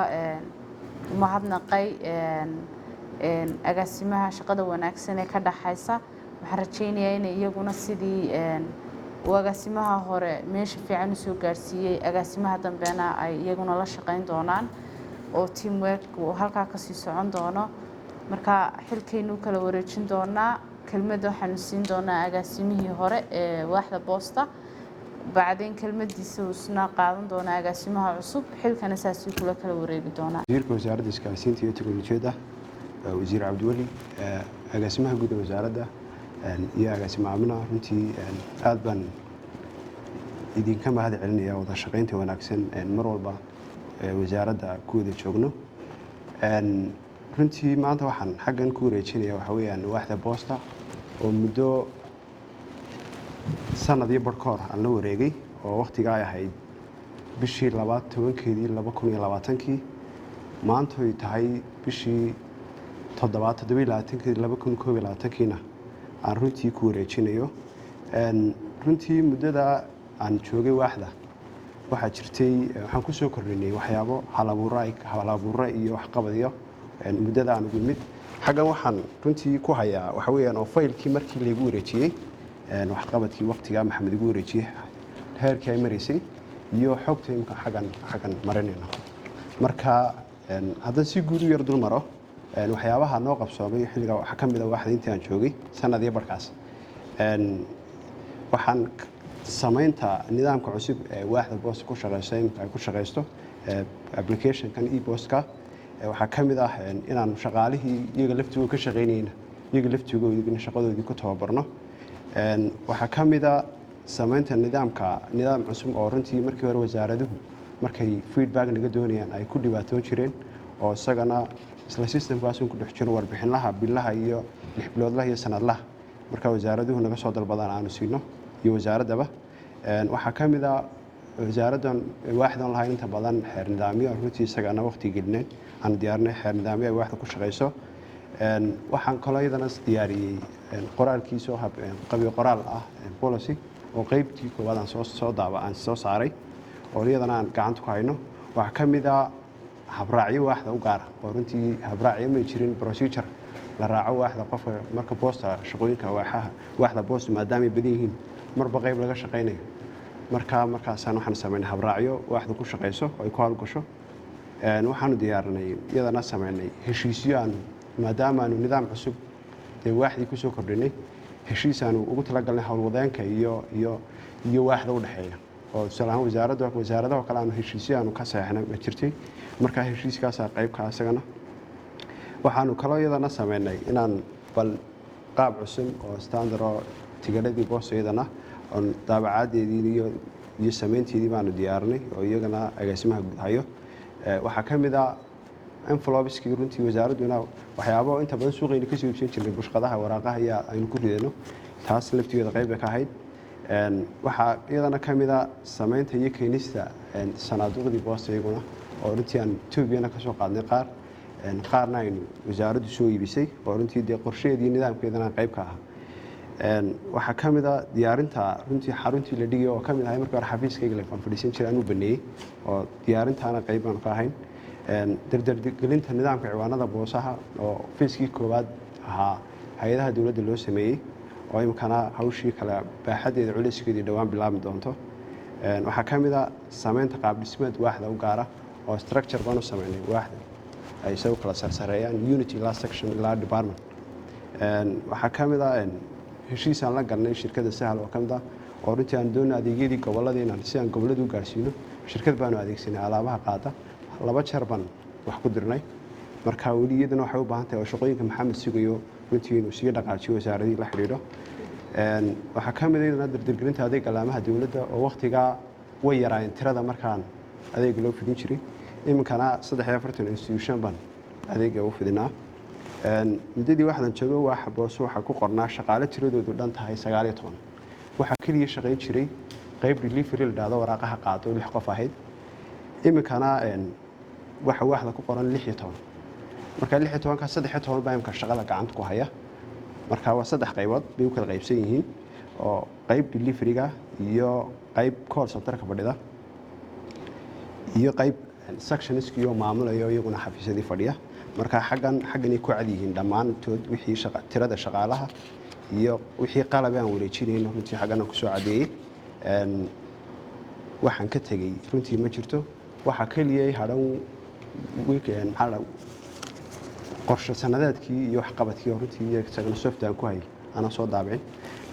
mahadnaqay agaasimaha shaqada wanaagsan ee ka dhaxaysa waxaan rajaynayaa inay iyaguna sidii uu agaasimaha hore meesha fiican u soo gaarsiiyey agaasimaha dambena ay iyaguna la shaqayn doonaan oo teamwork uu halkaa ka sii socon doono marka xilkaynu kala wareejin doonaa kelmad waxaanu siin doonaa agaasimihii hore ee waaxda boosta bacdeen kelmadiisa uu isna qaadan doonaa agaasimaha cusub xilkana saasii kula kala wareegi doonaa wasiirka wasaaradda isgaarsiinta iyo tiknoolajiyadda wasiir cabdiweli agaasimaha guud ee wasaaradda iyo agaasimo aamina runtii aad baan idinka mahad celinayaa wada shaqaynta wanaagsan mar walba wasaaradda ku wada joogno runtii maanta waxaan xaggan ku wareejinayaa waxa weeyaan waaxda boosta oo muddo sanad iyo bar ka hor aan la wareegay oo waqtiga ay ahayd bishii 12keedii 2020kii maanta ay tahay bishii 7/7/2020keedii 2021kiina aan runtii ku wareejinayo runtii muddada aan joogay waaxda waxaa jirtay waxaan ku soo kordhinay waxyaabo halabuura iyo waxqabadyo muddada aan ugu mid xaggan waxaan runtii ku hayaa waxa weeyaan oo faylkii markii laygu wareejiyey waxqabadkii waqtiga maxamed igu wareejiyey heerkii ay maraysay iyo xogta imka xaggan marinayno marka haddaan si guud u yar dul maro waxyaabaha noo qabsoomay xilliga waxaa ka mid ah waaxda intii aan joogay sanad iyo barkaas waxaan samaynta nidaamka cusub ee waaxda boosta ku shaqeyso imka ay ku shaqeysto applicationkan e-postka waxaa ka mid ah inaan shaqaalihii iyaga laftigooda ka shaqaynayna iyaga laftigoodina shaqadoodii ku tababarno waxaa ka mid ah samaynta nidaam cusub oo runtii markii hore wasaaraduhu markay feedback naga doonayaan ay ku dhibaatoon jireen oo isagana isla systemkaas ku dhex jiro warbixinaha bilaha iyo 6 biloodlaha iyo sanadlaha marka wasaaraduhu naga soo dalbadaan aanu siino iyo wasaaradaba waxaa ka mid ah wasaaraddan waaxdan lahayn inta badan xeer nidaamyo runtii isagana waqti gelinay aan diyaarinay xeer nidaamyo ay waaxda ku shaqeyso waxaan kaloo iyadana diyaariyey qoraalkiisoo qabiyo qoraal ah policy oo qaybtii koowaad aan soo saaray oo iyadana aan gacanta ku hayno waxaa ka mid ah habraacyo waaxda u gaara oo runtii habraacyo ma jirin procedure la raaco waaxda qofka marka boosta shaqooyinka waaxda boosta maadaama ay badan yihiin marba qayb laga shaqaynayo markaasaan waxaan samaynay habraacyo waaxda ku shaqayso oo ay ku hawlgasho waxaanu diyaarinay iyadana samaynay heshiisyo aanu maadaama aanu nidaam cusub ee waaxdii ku soo kordhinay heshiis aanu ugu talagalnay howlwadeenka iyo waaxda u dhexeeya oo tusaale ahaan wasaaradaha kale aanu heshiisyo aanu ka saxeexnay ma jirtay markaa heshiiskaasaa qaybka isagana waxaanu kaloo iyadana samaynay inaan bal qaab cusub oo standard oo tigadhadii boosta iyadana oon daabacaaddeedii iyo samaynteedii baanu diyaarinay oo iyagana agaasimaha guud hayo waxaa ka mid ah envelopeskii runtii wasaaradduna waxyaabo inta badan suuqayna kasoo iibsan jirnay bushqadaha waraaqaha ayaa aynu ku ridayno taas laftigeeda qayb bay ka ahayd waxaa iyadana ka mid ah samaynta iyo keenista sanaaduuqdii boosta iyaguna oo runtii aan etoobiyana ka soo qaadnay qaarna aynu wasaaraddu soo iibisay oo runtii dee qorsheedii nidaamkeedana qayb ka ahaa waxaa ka mid ah diyaarinta runtii xaruntii la dhigay oo ka mid ahay markii hore xafiiskayga la fadhiisan jiray anuu baneeyey oo diyaarintaana qayb baanu ka ahayn dardargelinta nidaamka ciwaanada boosaha oo fiiskii koowaad ahaa hay-adaha dowladda loo sameeyey oo imikana hawshii kale baaxaddeeda culayskeedii dhowaan bilaabmi doonto waxaa ka mid ah samaynta qaab dhismeed waaxda u gaara oo structure baan u samaynay waaxda ay isagu kala sarsareeyaan unity ilaa section ilaa department waxaa ka mid ah heshiis aan la galnay shirkadda sahal oo ka mid ah oo runtii aan doonay adeegyadii gobolladii inaan si aan gobolladu u gaarsiino shirkad baanu adeegsanay alaabaha qaada 2 jeer baan wax ku dirnay marka weli iyadana waxay u baahan tahay oo shaqooyinka maxamed sugayo runtii inuu sii dhaqaajiyo wasaaradii la xidhiidho waxaa ka mid ah iyadana dardargelinta adeeg alaamaha dowladda oo waqtigaa way yaraayeen tirada markaan adeega loo fidin jiray iminkana 43 institution baan adeega u fidinaa muddadii waxaan joogo waxa boos waxa ku qornaa shaqaale tiradoodu dhan tahay 19 waxa kaliya shaqayn jiray qayb delivery la dhaado waraaqaha qaado 6 qof ahayd iminkana waxa waaxda ku qoran 16 marka 16 ka 13 baa imka shaqada gacanta ku haya marka waa 3 qaybood bay u kala qaybsan yihiin oo qayb delivery-ga iyo qayb call center-ka fadhida iyo qayb sectionist iyo maamulayo iyaguna xafiisyadii fadhiya marka xaggan ay ku cad yihiin dhammaantood wixii tirada shaqaalaha iyo wixii qalab aan wareejinayno runtii xaggan ku soo cadeeyay waxaan ka tagay runtii ma jirto waxa kaliya hadhow weekend qorshe sanadeedkii iyo waxqabadkii runtii isagana software ku hayay ana soo daabacin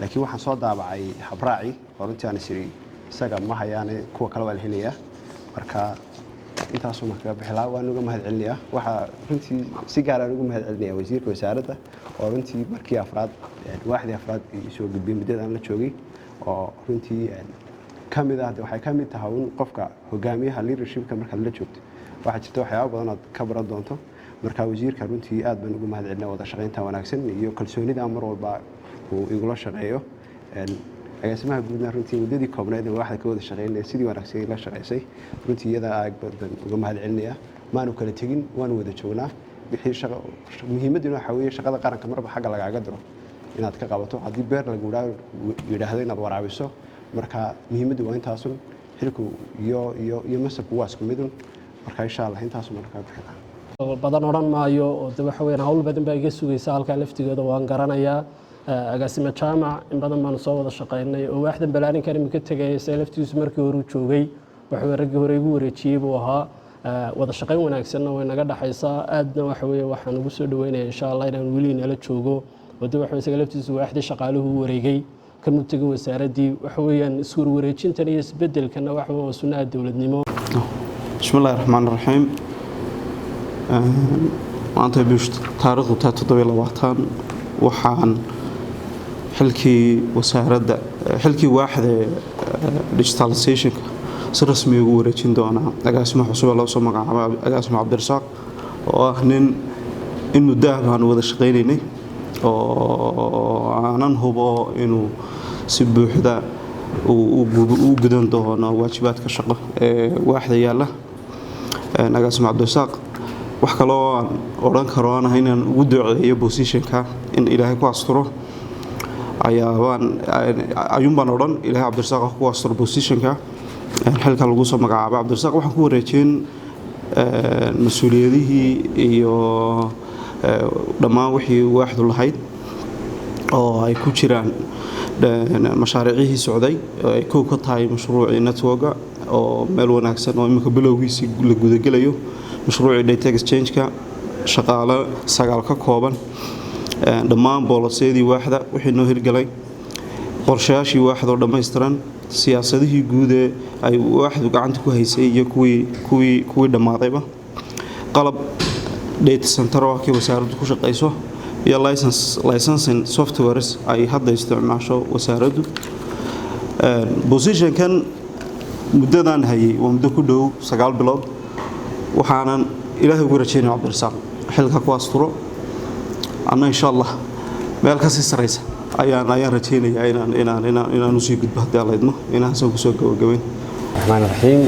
laakiin waxaan soo daabacay habraaci oo runtii aan siri isaga ma hayaan kuwa kale waa la helayaa marka intaas uma kaga bixilaa waan uga mahad celinayaa waxa runtii si gaar ah uga mahad celinayaa wasiirka wasaaradda oo runtii markii waaxdii afraad soo gudbiyay muddada aan la joogay oo runtii kamid ah waxay kamid tahay in qofka hogaamiyaha leadershipka marka la joogto waxa jirta waxyaabo badan oo ka baran doonto marka wasiirka runtii aad baan uga mahad celinaa wada shaqaynta wanaagsan iyo kalsoonida mar walba uu igula shaqeeyo agaasimaha guudna runtii muddadii koobneed ee waaxda ka wada shaqeynay sidii wanaagsan la shaqeysay runtii iyada aad baan uga mahad celinayaa maanu kala tagin waan wada joognaa wixii shaqo muhiimaduna waxa weeye shaqada qaranka marba xagga lagaaga diro inaad ka qabato haddii beer lagu yidhaahdo inaad waraabiso marka muhiimaddu waa intaasun xilku iyo masabku waa isku midun marka insha allah intaasu markaa bixinaa badan odhan maayo oo de waxa weeyaan hawl badan baa iga sugaysa halkaa laftigeeda waan garanayaa agaasime jaamac in badan baanu soo wada shaqaynay oo waaxdan balaarinkan imika tegaysa laftigiisu markii hore u joogay waxa raggii hore igu wareejiyey buu ahaa wada shaqayn wanaagsanna way naga dhaxaysaa aadna waxa weeye waxaan ugu soo dhaweynayaa insha allah inaan weli nala joogo wada waxa isaga laftigiisu waaxdii shaqaaluhu u wareegay kanu tegay wasaaraddii waxa weeyaan iswarwareejintan iyo isbedelkana waxa waa sunnaha dowladnimo bismillaahi raxmaani raxiim maanta bisha taariikhdu taa 27 waxaan xilkii wasaaradda xilkii waaxda digitalizationka si rasmi ugu wareejin doonaa agaasimaha cusub loo soo magacaabay agaasimo Cabdirasaaq oo ah nin in muddo ah baan wada shaqaynaynay oo aanan hubo inuu si buuxda uu gudan doono waajibaadka shaqo ee waaxda yaala agaasimo Cabdirasaaq wax kaloo aan oran karo inaan ugu duceeyo positionka in ilaahay ku asturo ayuun baan odhan ilaahay Cabdirasaaq ku asturo positionka xilka lagu soo magacaabay Cabdirasaaq waxaan ku wareejin mas'uuliyadihii iyo dhammaan wixii waaxdu lahayd oo ay ku jiraan mashaariicihii socday oo ay kow ka tahay mashruucii networka oo meel wanaagsan oo imika bilowgiisii la gudagelayo mashruucii data exchange-ka shaqaale 9 ka kooban dhammaan boolisyadii waaxda wixii noo hirgalay qorshayaashii waaxda oo dhammaystiran siyaasadihii guud ee ay waaxdu gacanta ku haysay iyo kuwii dhammaadayba qalab data center oo kii wasaaraddu ku shaqayso iyo licensing softwares ay hadda isticmaasho wasaaraddu position-kan muddadan hayay waa muddo ku dhow 9 bilood waxaanan ilaahay ugu rajaynaya cabdirasaaq xilka ku asturo anna insha allah meel ka sii saraysa ayaan rajaynayaa inaan usii gudbo haddii alla idmo inahaasoo kusoo gabagabayn raxmaan raxiim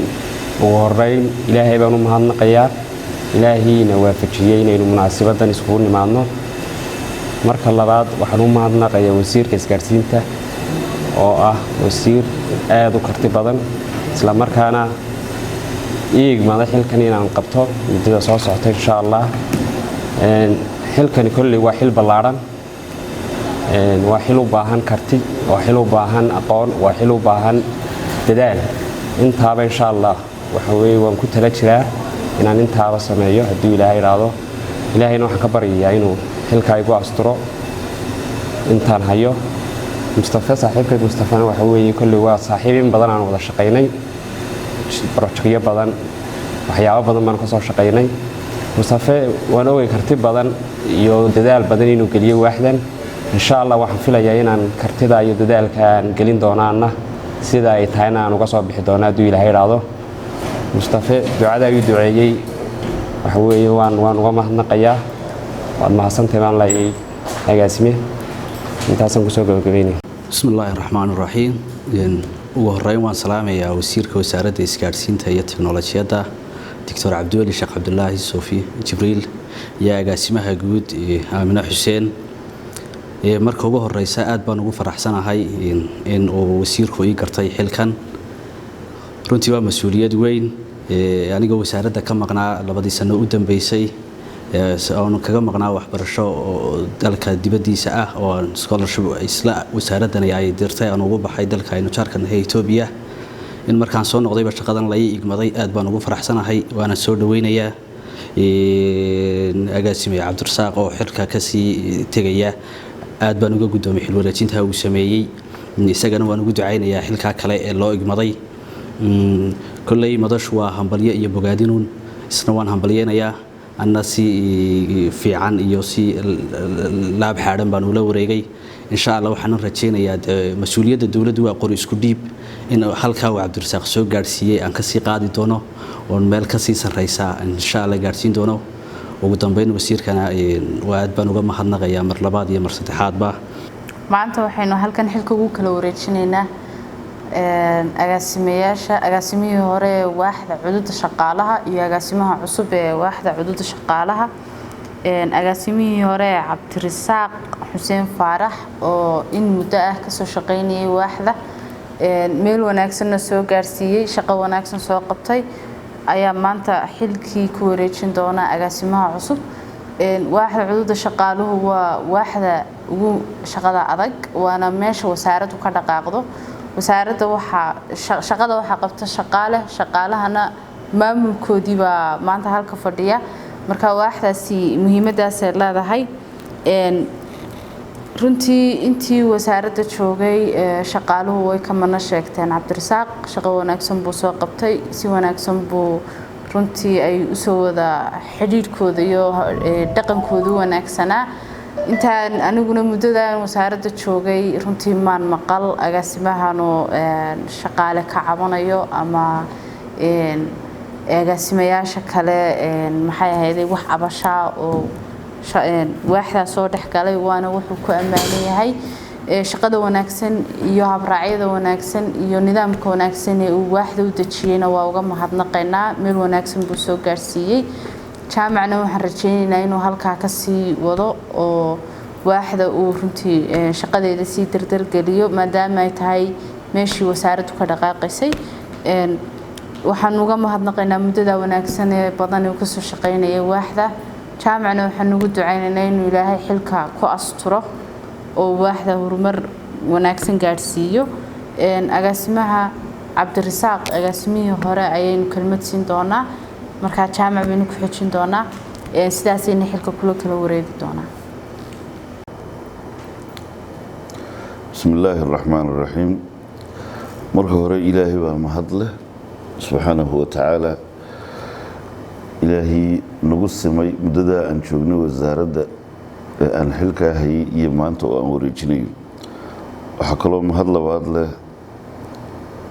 ugu horeyn ilaahay baan u mahadnaqayaa ilaahayna waafajiyey inaynu munaasabaddan iskugu nimaadno marka labaad waxaan u mahadnaqayaa wasiirka isgaarsiinta oo ah wasiir aad u karti badan isla markaana igmada xilkan inaan qabto muddada soo socota insha allah xilkani kolley waa xil ballaaran waa xil u baahan karti waa xil u baahan aqoon waa xil u baahan dadaal intaaba insha allah waxa weeye waan ku tala jiraa inaan intaaba sameeyo hadduu ilaahay idhaahdo ilaahayna waxaan ka baryayaa inuu xilka igu asturo intaan hayo mustafa saaxiibkay mustafana waxa weeye kolley waa saaxiib in badan aan wada shaqaynay projectyo badan waxyaabo badan baan ka soo shaqaynay mustafa waan ogay karti badan iyo dadaal badan inuu geliyo waaxdan insha allah waxaan filayaa inaan kartida iyo dadaalka aan gelin doonaana sida ay tahayna aan uga soo bixi doona hadduu ilaahay idhaahdo mustafa ducada ayuu duceeyey waxa weeye waan uga mahadnaqayaa waad mahadsantahay baan leeyahay agaasime intaasaan kusoo gabagabeynaya bismillaahi raxmaani raxiim ugu horeyn waan salaamayaa wasiirka wasaaradda isgaarsiinta iyo tiknoolajiyadda doctor cabdiweli sheekh cabdulaahi suufi jibriil iyo agaasimaha guud aamina xuseen marka ugu horeysa aad baan ugu faraxsanahay in uu wasiirku ii gartay xilkan runtii waa mas-uuliyad weyn anigoo wasaaradda ka maqnaa 2 sano u dambeysay oon kaga maqnaa waxbarasho oo dalka dibadiisa ah oo scholarship isla wasaaraddan ay dirtay aan ugu baxay dalka aynu jaarkan ee Itoobiya in markaan soo noqdayba shaqadan la ii igmaday aad baan ugu faraxsanahay waana soo dhaweynayaa agaasime cabdirasaaq oo xilka ka sii tegaya aad baan uga guddoomay xil wareejinta uu sameeyay isagana waan ugu ducaynayaa xilka kale ee loo igmaday kullay madashu waa hambalyo iyo bogaadinuun isna waan hambalyeenayaa anna si fiican iyo si laab xaaran baan ula wareegay insha Allah waxaan rajaynayaa mas'uuliyadda dawladdu waa qori isku dhiib in halka uu cabdirasaaq soo gaarsiiyay aan ka sii qaadi doono oo meel ka sii sareysa insha Allah gaarsiin doono ugu dambeyn wasiirkana waa aad baan uga mahadnaqayaa mar labaad iyo mar saddexaadba maanta waxaynu halkan xilka ugu kala wareejinaynaa agaasimihii hore ee waaxda cududa shaqaalaha iyo agaasimaha cusub ee waaxda cududa shaqaalaha agaasimihii hore ee cabdirasaaq xuseen faarax oo in muddo ah kasoo shaqaynayay waaxda meel wanaagsanna soo gaarsiiyey shaqo wanaagsan soo qabtay ayaa maanta xilkii ku wareejin doona agaasimaha cusub waaxda cududa shaqaaluhu waa waaxda ugu shaqada adag waana meesha wasaaraddu ka dhaqaaqdo wasaaradda shaqada waxa qabta shaqaalahana maamulkoodii baa maanta halka fadhiya marka waaxdaasi muhiimadaas ay leedahay runtii intii wasaaradda joogay shaqaaluhu way ka mana sheegteen cabdirasaaq shaqo wanaagsan buu soo qabtay si wanaagsan buu runtii ay u soo wada xidhiidhkooda iyo dhaqankooda wanaagsanaa intaan aniguna muddadan wasaaradda joogay runtii maan maqal agaasimahanu shaqaale ka cabanayo ama agaasimayaasha kale maxay ahayd wax cabashaa oo waaxda soo dhaxgalay waana wuxuu ku amaanan yahay shaqada wanaagsan iyo habraacyada wanaagsan iyo nidaamka wanaagsan ee uu waaxda u dajiyayna waa uga mahadnaqaynaa meel wanaagsan buu soo gaarsiiyey jaamacna waxaan rajaynaynaa inuu halkaa ka sii wado oo waaxda uu runtii shaqadeeda sii dardargeliyo maadaama ay tahay meeshii wasaaraddu ka dhaqaaqaysay waxaan uga mahadnaqaynaa muddada wanaagsan ee badan uu kasoo shaqaynayay waaxda jaamacna waxaan ugu ducaynaynaa inuu ilaahay xilka ku asturo oo waaxda horumar wanaagsan gaadhsiiyo agaasimaha cabdirasaaq agaasimihii hore ayaynu kelmad siin doonaa markaa jaamac baynu ku xejin doonaa sidaasayna xilka kula kala wareegi doonaa بسم الله الرحمن الرحيم مركه هوري إلهي ومهدله سبحانه وتعالى إلهي نقسمي مددا أن شوقنا وزارة أن حلكا هي يمانتو أن وريجني وحكالو مهدله وادله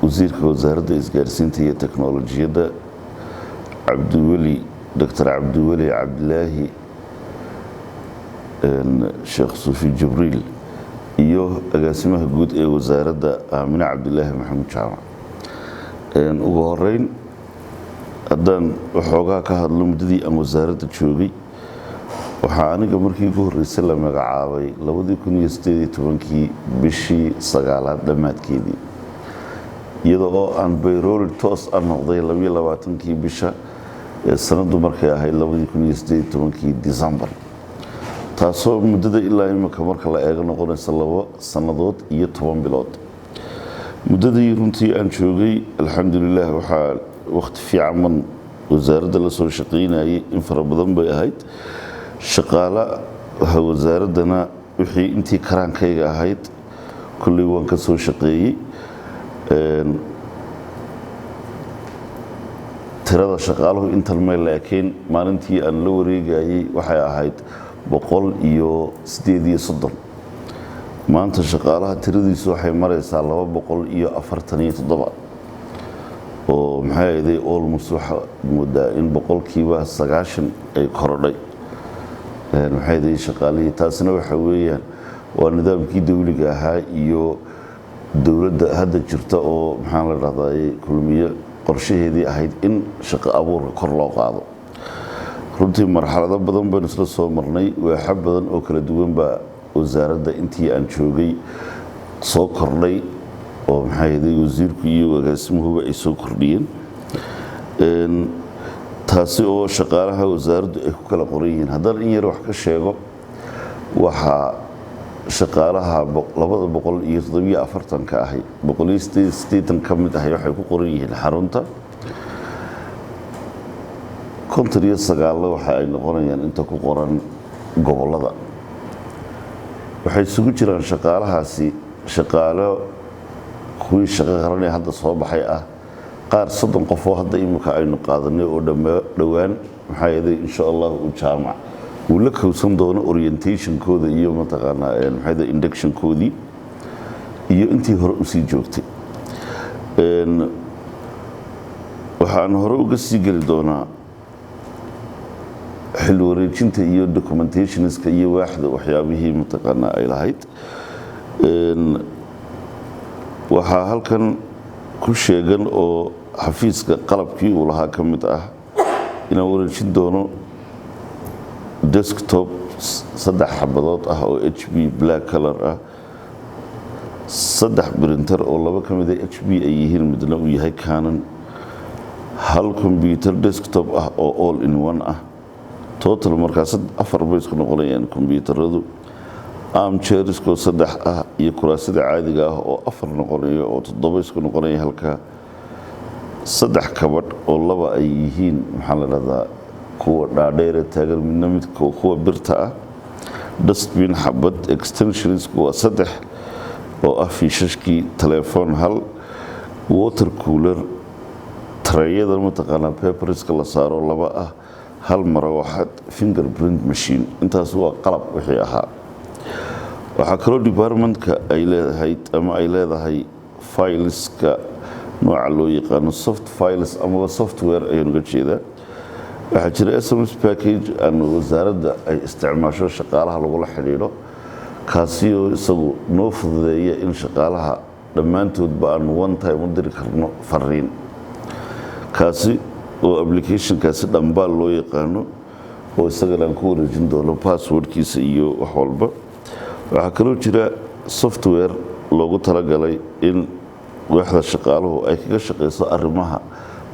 وزيرك وزارة إسكارسينتي تكنولوجيا دا عبد الولي دكتور عبد الولي عبد الله الشيخ صوفي جبريل iyo agaasimaha guud ee wasaaradda Aamina Cabdilaahi Maxamed Jaamac ugu horeyn haddaan waxoogaa ka hadlo muddadii aan wasaaradda joogay waxaa aniga markii ugu horreysay la magacaabay 2018 bishii 9aad dhammaadkeedii iyadoo aan bayrol toos ah noqday 22 bisha sanadu markay ahayd 2018 December taasoo muddada ilaa imika marka la eego noqonaysa 2 sanadood iyo 10 bilood muddadii runtii aan joogay alxamdulillaah waxaa waqti fiican wasaaradda la soo shaqeynayay in fara badan bay ahayd shaqaale wasaaradana wixii intii karaankayga ahayd kulli waan ka soo shaqeeyay tirada shaqaaluhu intan meel laakiin maalintii aan la wareegayay waxay ahayd 137 maanta shaqaalaha tiradiisu waxay maraysaa 247 oo maxay ahayd almost waxa moodaa in boqolkiiba 90 ay korodhay maxay ahayd shaqaalihii taasina waxa weeyaan waa nidaamkii dawliga ahaa iyo dawladda hadda jirta oo maxaan la raadayay kulmiye qorshaheedii ahayd in shaqo abuurka kor loo qaado runtii marxalado badan baan isla soo marnay waaxa badan oo kala duwan baa wasaaradda intii aan joogay soo kordhay oo maxay ahayd wasiirku iyo agaasimuhuba ay soo kordhiyeen taasi oo shaqaalaha wasaaraddu ay ku kala qoran yihiin haddaan in yar wax ka sheego waxaa shaqaalaha 247 ka ahay 180 ka mid ahay waxay ku qoran yihiin xarunta 59 waxa ay noqonayaan inta ku qoran gobolada waxay isugu jiraan shaqaalahaasi shaqaalo kuwii shaqo qaran ee hadda soo baxay ah qaar 30 qof oo hadda imika aynu qaadanay oo dhawaan maxay ahayd insha Allah u jaamac uu la kowsan doono orientation kooda iyo mataqaanaa maxay ahayd induction koodii iyo intii hore u sii joogtay waxaan hore uga sii gali doonaa xil wareejinta iyo documentationska iyo waaxda waxyaabihii mataqaanaa ay lahayd waxaa halkan ku sheegan oo xafiiska qalabkii uu lahaa ka mid ah inaan wareejin doono desktop 3 xabadood ah oo HP black color ah 3 printer oo 2 ka mid ah HP ay yihiin midna uu yahay Canon hal computer desktop ah oo all in one ah total markaas 4 bay isku noqonayaan kombiyuutaradu armchairs ko 3 ah iyo kuraasada caadiga ah oo 4 noqonayo oo 7 isku noqonaya halka 3 kabadh oo 2 ay yihiin maxaa la radaa kuwa dhaadheer taagan midna mid kuwa birta ah dustbin xabad extensions kuwa 3 oo ah fiishashkii telefoon hal water cooler trayada mataqaanaa paperska la saaro 2 ah hal marawaxad fingerprint machine intaas waa qalab wixii ahaa waxa kale departmentka ay leedahay ama ay leedahay fileska nooca loo yaqaan soft files ama software ay uga jeedaan waxa jira SMS package aan wasaaradda ay isticmaasho shaqaalaha lagu la xiriiro kaasi oo isagu noo fududeeya in shaqaalaha dhammaantood baan one time u diri karno fariin kaasi oo application-kaasi dhambaal loo yaqaano oo isagana aan ku wareejin doono passwordkiisa iyo wax walba waxaa kaloo jira software loogu talagalay in waaxda shaqaaluhu ay kaga shaqeyso arrimaha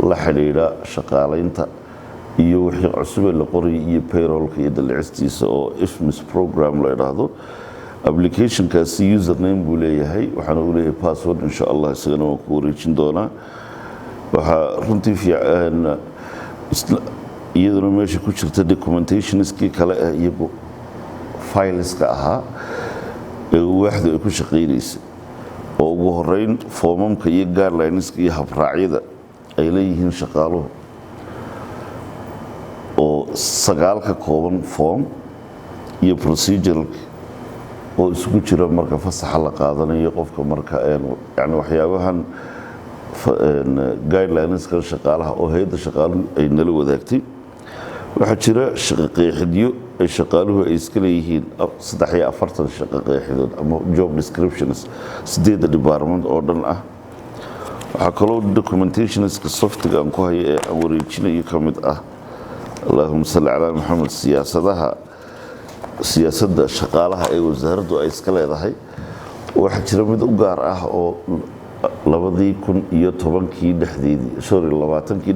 la xidhiidha shaqaalaynta iyo wixii cusub ee la qorayay iyo payrollka iyo dalicistiisa oo ifmis program la idhaahdo. applicationkaasi username buu leeyahay, waxaana uu leeyahay password. insha allah isagana waan ku wareejin doonaa. waxaa runtii fiican iyaduna meesha ku jirta documentationskii kale ee iyagu fileska ahaa ee waaxdu ay ku shaqaynaysay, oo ugu horeyn foomamka iyo guidelineska iyo habraacyada ay leeyihiin shaqaaluhu oo 9 ka kooban form iyo proceduralka oo isugu jira marka fasaxa la qaadanayo qofka marka yani waxyaabahan guidelineska shaqaalaha oo hay'adda shaqaaluhu ay nala wadaagtay. waxaa jira shaqo qeexidyo ay shaqaaluhu ay iska leeyihiin 43 shaqo qeexidood ama job descriptions 8 department oo dhan ah. waxaa kaloo documentationska softiga aan ku hayo ee aan wareejinayo ka mid ah allahuma salli calaa maxamed siyaasadda shaqaalaha ee wasaaraddu ay iska leedahay. waxaa jira mid u gaar ah oo 2010kii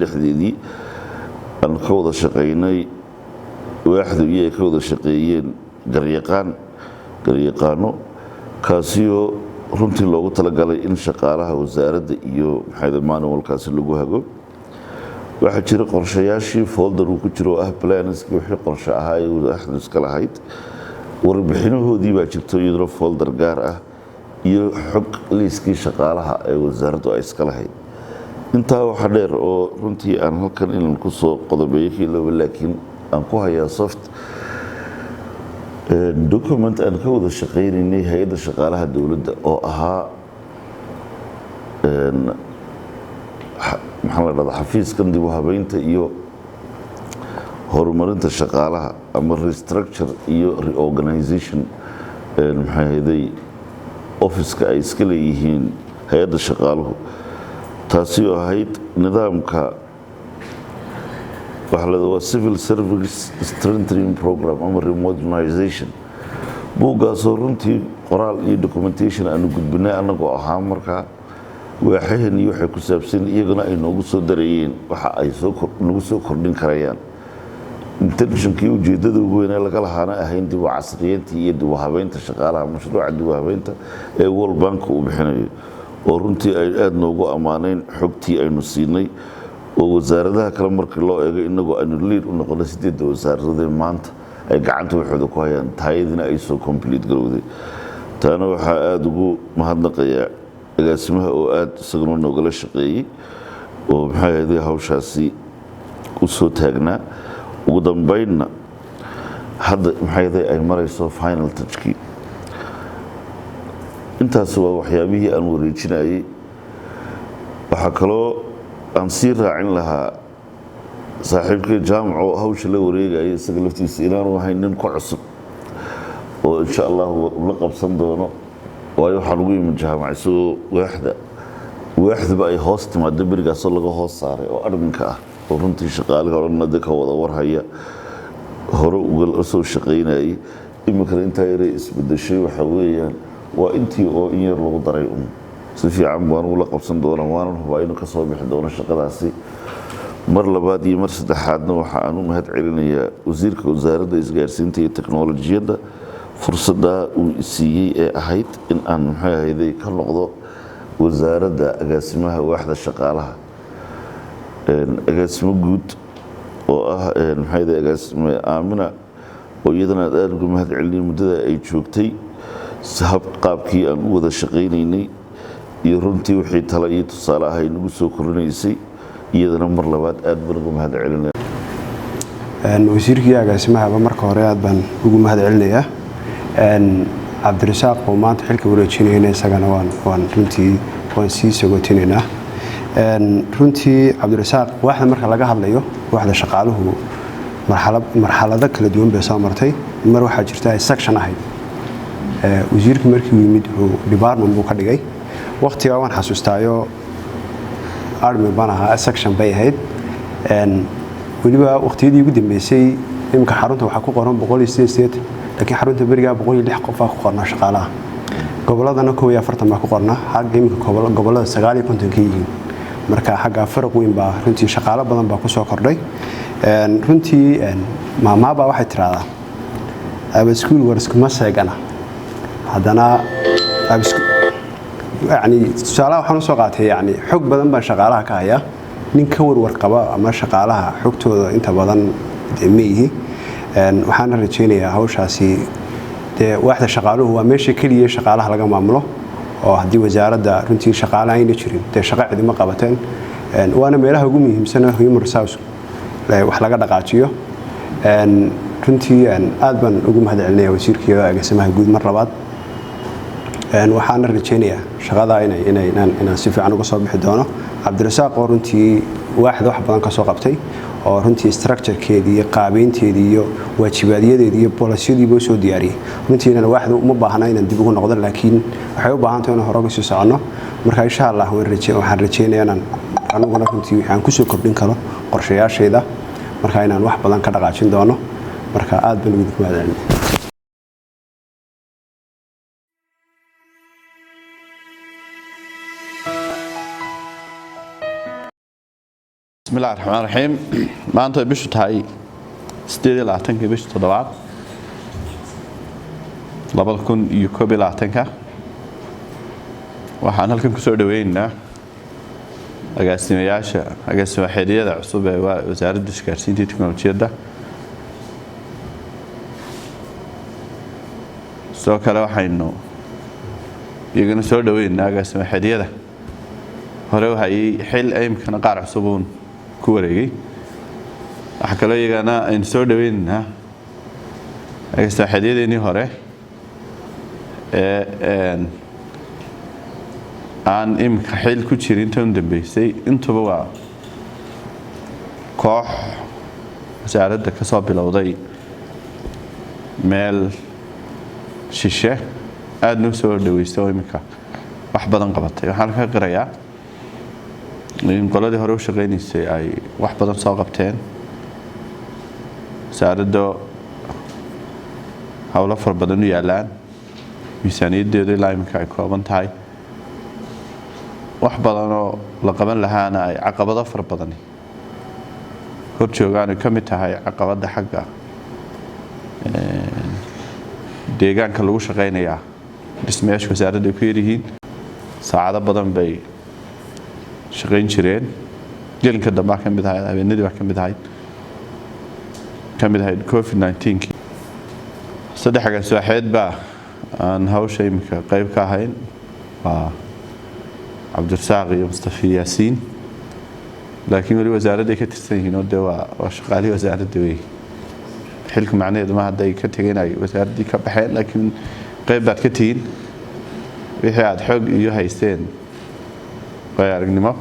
dhexdeedii aan ka wada shaqaynay waaxdu iyo ay ka wada shaqeeyeen garyaqaano kaasiyoo runtii loogu talagalay in shaqaalaha wasaaradda iyo manualkaasi lagu hago. waxaa jira qorshayaashii folder uu ku jiro oo ah planskii wixii qorshe ahaa ee waaxdu iska lahayd, warbixinahoodii baa jirto iyaduna folder gaar ah iyo xog liiskii shaqaalaha ee wasaaraddu ay iska lahayd. intaa waxaa dheer oo runtii aan halkan inaan ku soo qodobeeyo kiilooba, laakiin aan ku hayaa soft document aan ka wada shaqaynaynay hay-adda shaqaalaha dowladda oo ahaa maxaa la dhahdaa xafiiskan dib u habeynta iyo horumarinta shaqaalaha ama restructure iyo reorganization maxaahaday office-ka ay iska leeyihiin hay-adda shaqaaluhu. taasi oo ahayd nidaamka waa civil service strengthening program ama remodernization. buuggaasoo runtii qoraal iyo documentation aanu gudbinay annagoo ahaa markaa waaxahan iyo waxay ku saabsan iyaguna ay noogu soo dareeyeen waxa ay nagu soo kordhin karayaan. intentionkii ujeeddada ugu weyn ee laga lahaana ahayn dib u casriyeyntii iyo dib u habeynta shaqaalaha mashruuca dib u habeynta ee World Bank uu bixinayo, oo runtii ay aad noogu ammaaneen xogtii aynu siinay oo wasaaradaha kale markii loo eego inagoo aynu lead u noqonay 8 wasaaradood maanta ay gacanta waxooda ku hayaan taayadina ay soo complete garowday. taana waxaa aad ugu mahadnaqayaa agaasimaha oo aad isaguna noogala shaqeeyey oo maxay hawshaasi u soo taagnaa. ugu dambeynna hadda maxay ay marayso final touchkii. intaas waa waxyaabihii aan wareejinayay. waxaa kaloo aan sii raacin lahaa saaxiibkii jaamaco hawsha la wareegayay isaga laftiisa inaanu ahayn nin ku cusub oo insha allah la qabsan doono, waayo waxaan ugu yimid jaamac isagoo waaxdaba ay hoos timaado berigaasoo laga hoos saaray oo adminka ah oo runtii shaqaalihi odhanna dadka wada warhaya hore uga soo shaqaynayay. iminkana intaa yaray isbedeshay waxaa weeyaan waa intii oo in yar lagu daray si fiican baan ula qabsan doonaa, waanan hubaa inuu ka soo bixi doono shaqadaasi. mar labaad iyo mar saddexaadna waxa aan u mahad celinayaa wasiirka wasaaradda isgaarsiinta iyo teknolojiyadda fursaddaa uu siiyey ee ahayd in aan maxay ka noqdo wasaaradda agaasimaha waaxda shaqaalaha. agaasimo guud oo ah maxay agaasime aamina oo iyadana aad uga mahad celinay muddada ay joogtay qaabkii aan u wada shaqaynaynay iyo runtii wixii tala iyo tusaale ah ay nagu soo korinaysay. iyadana mar labaad aad baan uga mahad celinaya. wasiirkii agaasimahaba marka hore aad baan ugu mahad celinayaa. cabdirasaaq oo maanta xilka wareejinayna isagana waan runtii waan sii sagootineynaa. runtii cabdirasaaq waaxda marka laga hadlayo waaxda shaqaaluhu marxalado kala duwan bay soo martay. mar waxaa jirta ay section ahayd. wasiirku markii uu yimid department buu ka dhigay. waqtigaa waan xasuustaayo admin baan ahaa section bay ahayd. weliba waqtiyadii ugu dambeysay imika xarunta waxaa ku qoran 188 laakiin xarunta berigaa 106 qof ku qornaa shaqaalaha. goboladana 41 baa ku qornaa. xagga imika gobolada 59 ka yihiin. marka xagga farq weyn baa runtii shaqaale badan baa ku soo kordhay. runtii maamaabaa waxay tiraahdaa abaskuul wariskuma seegana haddana yani tusaalaha waxaan usoo qaatay yani xog badan baan shaqaalaha ka hayaa nin ka warwar qaba ama shaqaalaha xogtooda inta badan ma yihi waxaana rajaynayaa hawshaasi dee waaxda shaqaaluhu waa meesha keliya shaqaalaha laga maamulo oo haddii wasaaradda runtii shaqaalaha ayna jirin dee shaqo cidima qabateen waana meelaha ugu muhiimsan human resource wax laga dhaqaajiyo runtii aad baan ugu mahad celinaya wasiirkaiyo agaasimaha guud mar labaad waxaana rajaynayaa shaqada inaan si fiican uga soo bixi doono cabdirasaaq oo runtii waaxda wax badan ka soo qabtay oo runtii structurekeedii iyo qaabeynteedii iyo waajibaadyadii iyo boolisiyadiiba u soo diyaariyey runtii inaan waaxda uma baahna inaan dib ugu noqdo laakiin waxay u baahan tahay inaan hore uga sii soconno marka insha allah waxaan rajaynayaa inaan aniguna runtii waxaan kusoo kordhin karo qorshayaashayda marka inaan wax badan ka dhaqaajin doono marka aad baan ugu mahad celinaya بسم الله الرحمن الرحيم maanta bishu tahay 18 bisha 7 2021 waxaan halkan ku soo dhaweynaynaa agaasimayaasha xiriirada cusub ee wasaaradda isgaarsiinta iyo tiknoolajiyadda soo kale waxaynu iyagana soo dhaweynaynaa agaasima xiriirada hore waxay xil aymkana qaar cusub ku wareegay waxa kale iyagana aynu soo dhaweynaynaa agaasima xiriiradeenii hore aan imika xil ku jirin tan dambeysay intuba waa koox wasaaradda ka soo bilowday meel shishe aadna u soo dhaweystay oo imika wax badan qabatay waxaan ka qirayaa in qoladii hore u shaqaynaysay ay wax badan soo qabteen wasaaradda howlo fara badan u yaalaan miisaaniyaddeedu ilaa imika ay kooban tahay wax badan oo la qaban lahaana ay caqabado fara badan hor joogaan ka mid tahay caqabada xagga deegaanka lagu shaqeynayaa dhismayaasha wasaaradda ay ku yaryihiin saacado badan bay shaqeyn jireen gelinka dambe ka mid ahayd habeenadii baa ka mid ahayd covid-19 saddex agaasimayaasheed baa aan hawsha imika qayb ka ahayn waa cabdirasaaq iyo mustafa yaasiin laakiin wali wasaaradda ay ka tirsan yihiin oo dee waa shaqaalihii wasaaradda wey xilka macnaheedu ma hadday ka tegeen ay wasaaraddii ka baxeen laakiin qayb baad ka tihiin wixii aad xoog iyo haysteen way aragnimo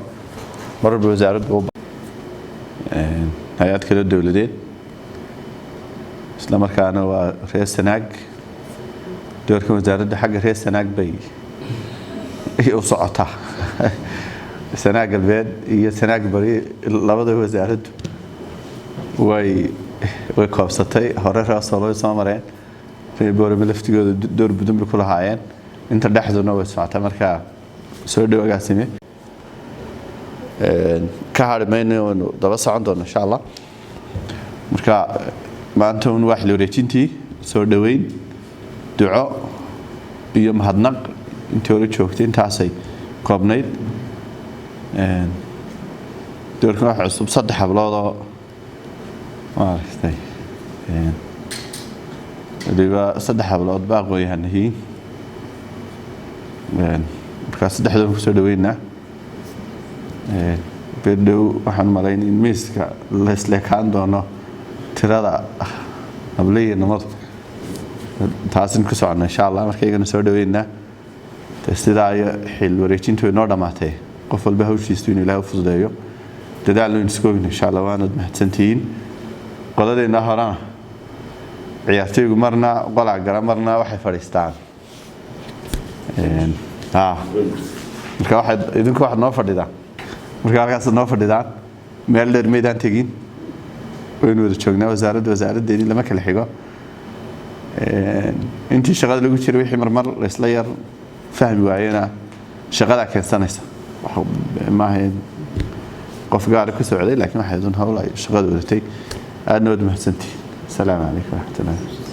mar walba wasaaraddu hay-ad kala dowladeed isla markaana waa reer sanaag doorkan wasaaradda xagga reer sanaag bay u socotaa sanaag galbeed iyo sanaag bari labada wasaaraddu way koobsatay hore reesoolay soo mareen reer boorame laftigooda door budan bay ku lahaayeen inta dhexduna way socotaa markaa soo dhow agaasime ka hadhi mayno waynu daba socon doona insha allah marka maanta un waa xil wareejintii soo dhoweyn duco iyo mahadnaq intii hore joogtay intaasay koobnayd doorkan waxa cusub 3 hablood oo maaragtay waliba 3 hablood baa aqoon-yahanyihiin markaa 3 ku soo dhaweynaa beedhow waxaan malayn in miiska la isleekaan doono tirada hablaha namad taasin ku socona insha allah marka iyagana soo dhaweynaa sidaa iyo xil wareejintu inoo dhamaatay qof walba hawshiisu inuu ilaahay u fududeeyo dadaal inuu isku ogno insha allah waanad mahadsantihiin qoladeena horana ciyaartooygu marna qolac gara marna waxay fadhiistaan marka idinku waxaad noo fadhidaan marka halkaasad noo fadhidaan meel dheer maydaan tegin waynu wada joognaa wasaaraddeedii lama kala xigo intii shaqada lagu jiray wixii marmar laysla yar fahmi waayena shaqada keensanaysa maaha qof gaara ka socday laakiin waxay doon hawl ay shaqada wadatay aadna wad mahadsantihiin. Assalaamu calaykum waraxmatullaahi.